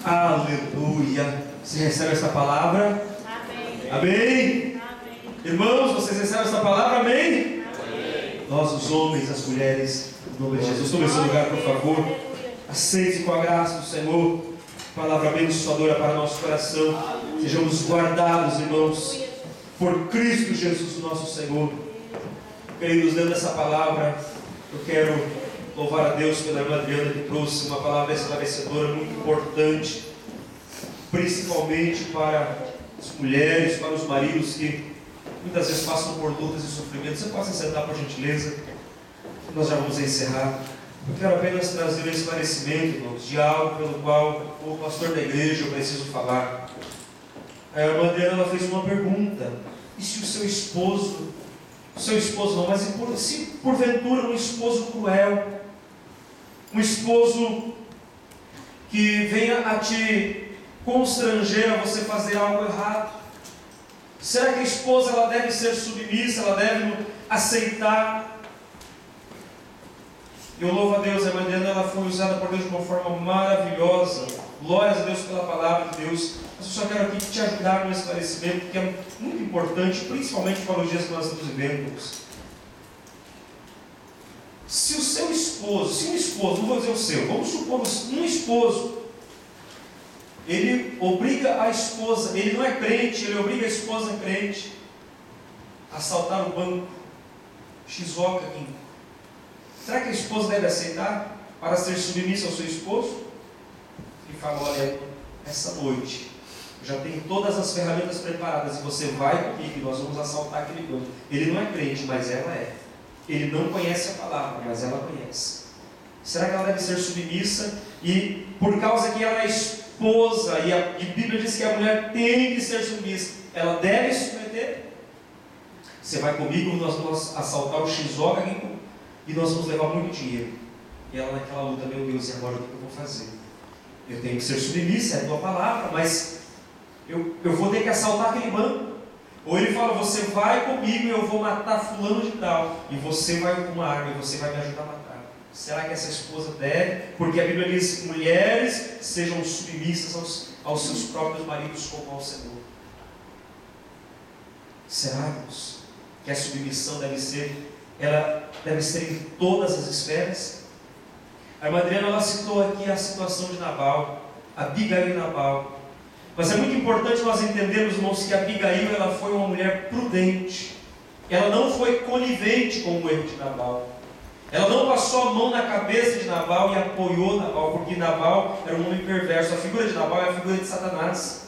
Aleluia. Você recebe essa palavra? Amém. Amém. Irmãos, vocês recebem essa palavra? Amém? Amém. Nós, os homens, as mulheres, em nome de Jesus, tome esse lugar, por favor. Aceite com a graça do Senhor. Palavra abençoadora para nosso coração. Sejamos guardados, irmãos, por Cristo Jesus, nosso Senhor. Queridos, dentro dessa palavra, eu quero louvar a Deus pela irmã Adriana, que trouxe uma palavra esclarecedora muito importante, principalmente para as mulheres, para os maridos que muitas vezes passam por lutas e sofrimentos. Você pode se sentar, por gentileza? Nós já vamos encerrar. Eu quero apenas trazer um esclarecimento, irmãos, de algo pelo qual o pastor da igreja eu preciso falar. A irmã Adriana, ela fez uma pergunta: e se o seu esposo não, mas se porventura um esposo cruel, um esposo que venha a te constranger a você fazer algo errado, será que a esposa ela deve ser submissa, ela deve aceitar? Eu louvo a Deus, a irmã Adriana, ela foi usada por Deus de uma forma maravilhosa. Glórias a Deus pela palavra de Deus. Mas eu só quero aqui te ajudar no esclarecimento, que é muito importante, principalmente para os dias que nós estamos vivendo. Se o seu esposo, não vou dizer o seu, vamos supor um esposo, ele obriga a esposa, ele não é crente, ele obriga a esposa crente a assaltar o banco, Shizuoka Ginko. Será que a esposa deve aceitar para ser submissa ao seu esposo? E fala: olha, essa noite eu já tenho todas as ferramentas preparadas e você vai comigo e nós vamos assaltar aquele banco. Ele não é crente, mas ela é. Ele não conhece a palavra, mas ela conhece. Será que ela deve ser submissa? E por causa que ela é esposa, e a Bíblia diz que a mulher tem que ser submissa, ela deve se submeter? Você vai comigo, nós vamos assaltar o Shizuoka Ginko e nós vamos levar muito dinheiro. E ela naquela luta: meu Deus, e agora o que eu vou fazer? Eu tenho que ser submissa, é a tua palavra, mas eu vou ter que assaltar aquele banco. Ou ele fala: você vai comigo e eu vou matar fulano de tal, e você vai com uma arma e você vai me ajudar a matar. Será que essa esposa deve? Porque a Bíblia diz: mulheres, sejam submissas aos seus próprios maridos como ao Senhor. Será, irmãos, que a submissão deve ser em todas as esferas? A irmã Adriana, ela citou aqui a situação de Nabal, Abigail e Nabal. Mas é muito importante nós entendermos, irmãos, que Abigail, ela foi uma mulher prudente. Ela não foi conivente com o erro de Nabal. Ela não passou a mão na cabeça de Nabal e apoiou Nabal, porque Nabal era um homem perverso. A figura de Nabal é a figura de Satanás.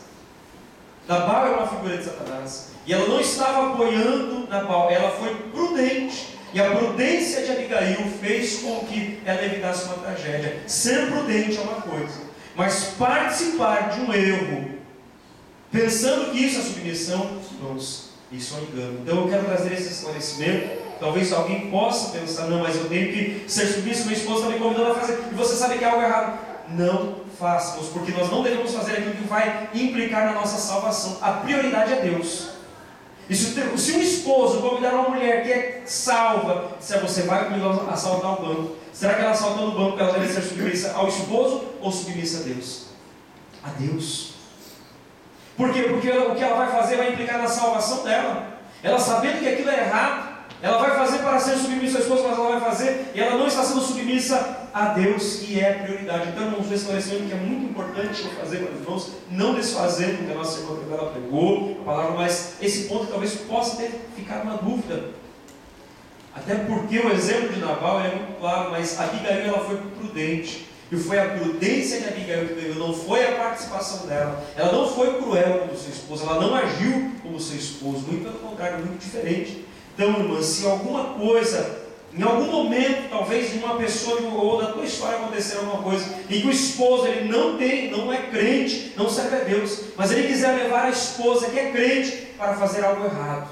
Nabal era uma figura de Satanás. E ela não estava apoiando Nabal, ela foi prudente. E a prudência de Abigail fez com que ela evitasse uma tragédia. Ser prudente é uma coisa, mas participar de um erro, pensando que isso é submissão, irmãos, isso é um engano. Então eu quero trazer esse esclarecimento. Talvez alguém possa pensar: não, mas eu tenho que ser submisso, minha esposa está me convidando a fazer, e você sabe que é algo errado. Não façamos, porque nós não devemos fazer aquilo que vai implicar na nossa salvação. A prioridade é Deus. E se um esposo convidar uma mulher que é salva, se você vai comigo assaltar o banco, será que ela assaltando o banco, ela deve ser submissa ao esposo ou submissa a Deus? A Deus. Por quê? Porque o que ela vai fazer vai implicar na salvação dela. Ela sabendo que aquilo é errado, ela vai fazer para ser submissa ao esposo, mas ela vai fazer, e ela não está sendo submissa a Deus, que é a prioridade. Então, irmãos, um esclarecimento que é muito importante eu fazer para os irmãos, não desfazendo o que a nossa irmã ela pregou, a palavra, mas esse ponto talvez possa ter ficado uma dúvida. Até porque o exemplo de Nabal é muito claro, mas Abigail, ela foi prudente. E foi a prudência de Abigail que veio, não foi a participação dela. Ela não foi cruel como seu esposo, ela não agiu como seu esposo, muito pelo contrário, muito diferente. Então, irmã, se alguma coisa, em algum momento, talvez de uma pessoa ou da tua história acontecer alguma coisa, em que o esposo ele não é crente, não serve a Deus, mas ele quiser levar a esposa que é crente para fazer algo errado,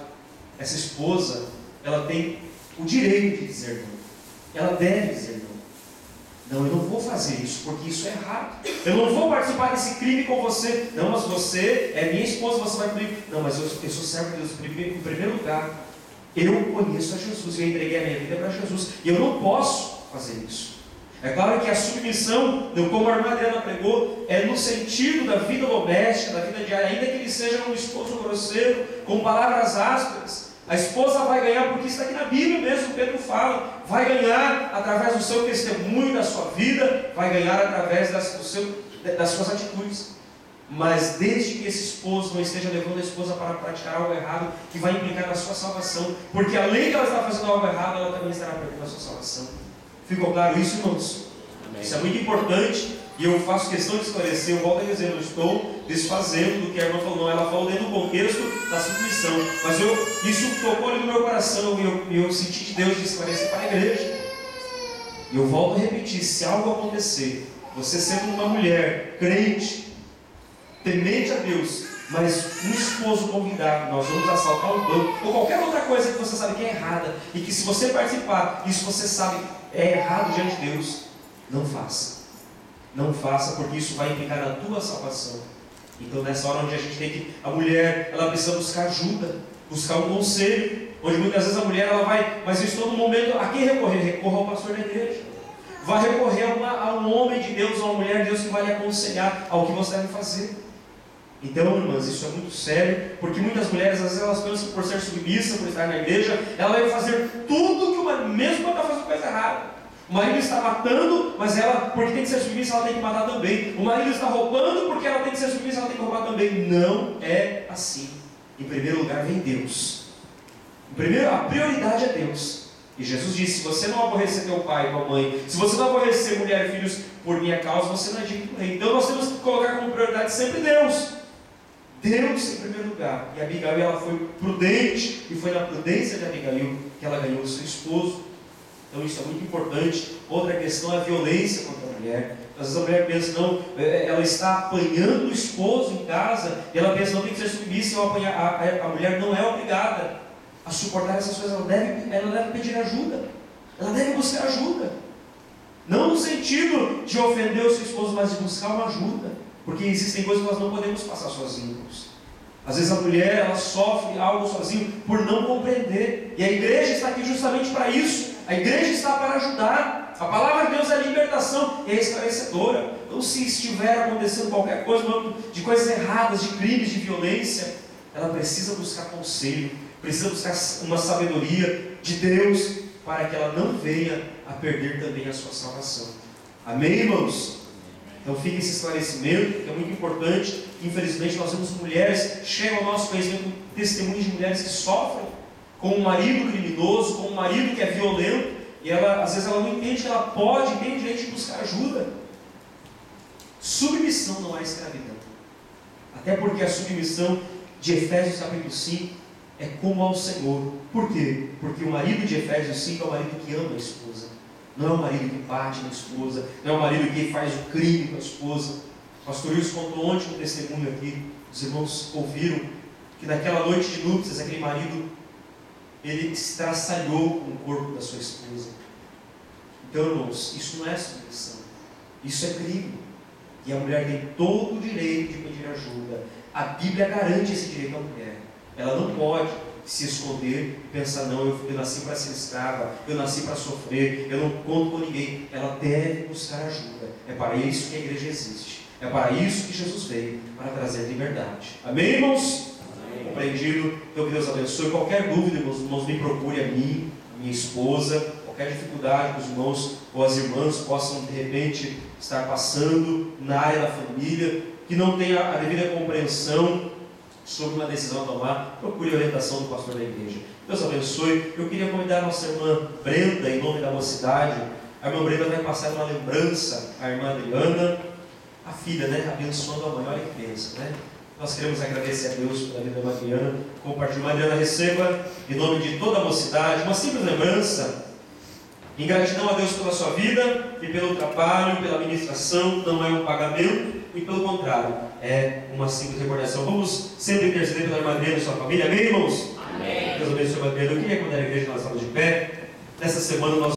essa esposa, ela tem o direito de dizer não. Ela deve dizer não. Não, eu não vou fazer isso, porque isso é errado. Eu não vou participar desse crime com você. Não, mas você é minha esposa, você vai comigo. Não, mas eu sou servo de Deus em primeiro lugar. Eu conheço a Jesus, eu entreguei a minha vida para Jesus, e eu não posso fazer isso. É claro que a submissão, como a irmã Adriana pregou, é no sentido da vida doméstica, da vida diária, ainda que ele seja um esposo grosseiro, com palavras ásperas. A esposa vai ganhar, porque isso está aqui na Bíblia mesmo, Pedro fala, vai ganhar através do seu testemunho, da sua vida, vai ganhar através das suas atitudes. Mas desde que esse esposo não esteja levando a esposa para praticar algo errado, que vai implicar na sua salvação, porque além de ela estar fazendo algo errado, ela também estará perdendo a sua salvação. Ficou claro isso, irmãos? Amém. Isso é muito importante e eu faço questão de esclarecer. Eu volto a dizer, não estou desfazendo do que a irmã falou, não. Ela falou dentro do contexto da submissão, mas isso tocou ali no meu coração e eu senti de Deus de esclarecer para a igreja. E eu volto a repetir: se algo acontecer, você sendo uma mulher crente, temente a Deus, mas um esposo convidado, nós vamos assaltar um banco, ou qualquer outra coisa que você sabe que é errada, e que se você participar, isso você sabe é errado diante de Deus, não faça. Não faça, porque isso vai implicar na tua salvação. Então nessa hora onde a gente tem que, a mulher, ela precisa buscar ajuda, buscar um conselho, onde muitas vezes a mulher, ela vai, mas eu estou no momento, a quem recorrer? Recorra ao pastor da igreja. Vai recorrer a um homem de Deus, a uma mulher de Deus que vai lhe aconselhar ao que você deve fazer. Então, irmãs, isso é muito sério, porque muitas mulheres, às vezes, elas pensam por ser submissa, por estar na igreja, ela vai fazer tudo que mesmo quando está fazendo coisa errada. O marido está matando, mas ela, porque tem que ser submissa, ela tem que matar também. O marido está roubando, porque ela tem que ser submissa, ela tem que roubar também. Não é assim. Em primeiro lugar vem Deus. A prioridade é Deus. E Jesus disse: se você não aborrecer teu pai e tua mãe, se você não aborrecer mulher e filhos por minha causa, você não é digno do rei. Então nós temos que colocar como prioridade sempre Deus. Deus em primeiro lugar. E Abigail, ela foi prudente, e foi na prudência de Abigail que ela ganhou o seu esposo. Então isso é muito importante. Outra questão é a violência contra a mulher. Às vezes a mulher pensa, não, ela está apanhando o esposo em casa, e ela pensa, não, tem que ser submissa, a mulher não é obrigada a suportar essas coisas, ela deve pedir ajuda, ela deve buscar ajuda. Não no sentido de ofender o seu esposo, mas de buscar uma ajuda. Porque existem coisas que nós não podemos passar sozinhos. Às vezes a mulher, ela sofre algo sozinha por não compreender. E a igreja está aqui justamente para isso. A igreja está para ajudar. A palavra de Deus é libertação e é esclarecedora. Então, se estiver acontecendo qualquer coisa de coisas erradas, de crimes, de violência, ela precisa buscar conselho, precisa buscar uma sabedoria de Deus, para que ela não venha a perder também a sua salvação. Amém, irmãos? Então fica esse esclarecimento, que é muito importante. Infelizmente nós vemos mulheres, chegam ao nosso conhecimento testemunhos de mulheres que sofrem com um marido criminoso, com um marido que é violento, e ela, às vezes ela não entende que ela pode, tem direito de buscar ajuda. Submissão não é escravidão. Até porque a submissão de Efésios capítulo 5 é como ao Senhor. Por quê? Porque o marido de Efésios 5 é o marido que ama a esposa. Não é o marido que bate na esposa, não é o marido que faz o crime com a esposa. O pastor Wilson contou ontem um testemunho aqui, os irmãos ouviram, que naquela noite de núpcias, aquele marido, ele estraçalhou com o corpo da sua esposa. Então, irmãos, isso não é submissão, isso é crime. E a mulher tem todo o direito de pedir ajuda. A Bíblia garante esse direito à mulher. Ela não pode se esconder e pensar, não, eu nasci para ser escrava, eu nasci para sofrer, eu não conto com ninguém. Ela deve buscar ajuda. É para isso que a igreja existe. É para isso que Jesus veio, para trazer liberdade. Amém, irmãos? Amém. Compreendido? Então que Deus abençoe. Qualquer dúvida, irmãos, me procure a mim, a minha esposa. Qualquer dificuldade que os irmãos ou as irmãs possam de repente estar passando na área da família, que não tenha a devida compreensão sobre uma decisão a tomar, procure a orientação do pastor da igreja. Deus abençoe. Eu queria convidar a nossa irmã Brenda, em nome da mocidade. A irmã Brenda vai passar uma lembrança à irmã Adriana, a filha, né? Abençoando a mãe. Olha que bênção, né? Nós queremos agradecer a Deus pela vida da irmã Adriana. Compartilhe. Irmã Adriana, receba, em nome de toda a mocidade, uma simples lembrança, em gratidão a Deus pela sua vida e pelo trabalho, pela ministração. Não é um pagamento, e pelo contrário, é uma simples recordação. Vamos sempre interceder pela irmã Adriana e sua família. Amém, irmãos? Amém. Deus abençoe a irmã Adriana. Eu queria convidar a igreja, nós estamos de pé. Nessa semana nós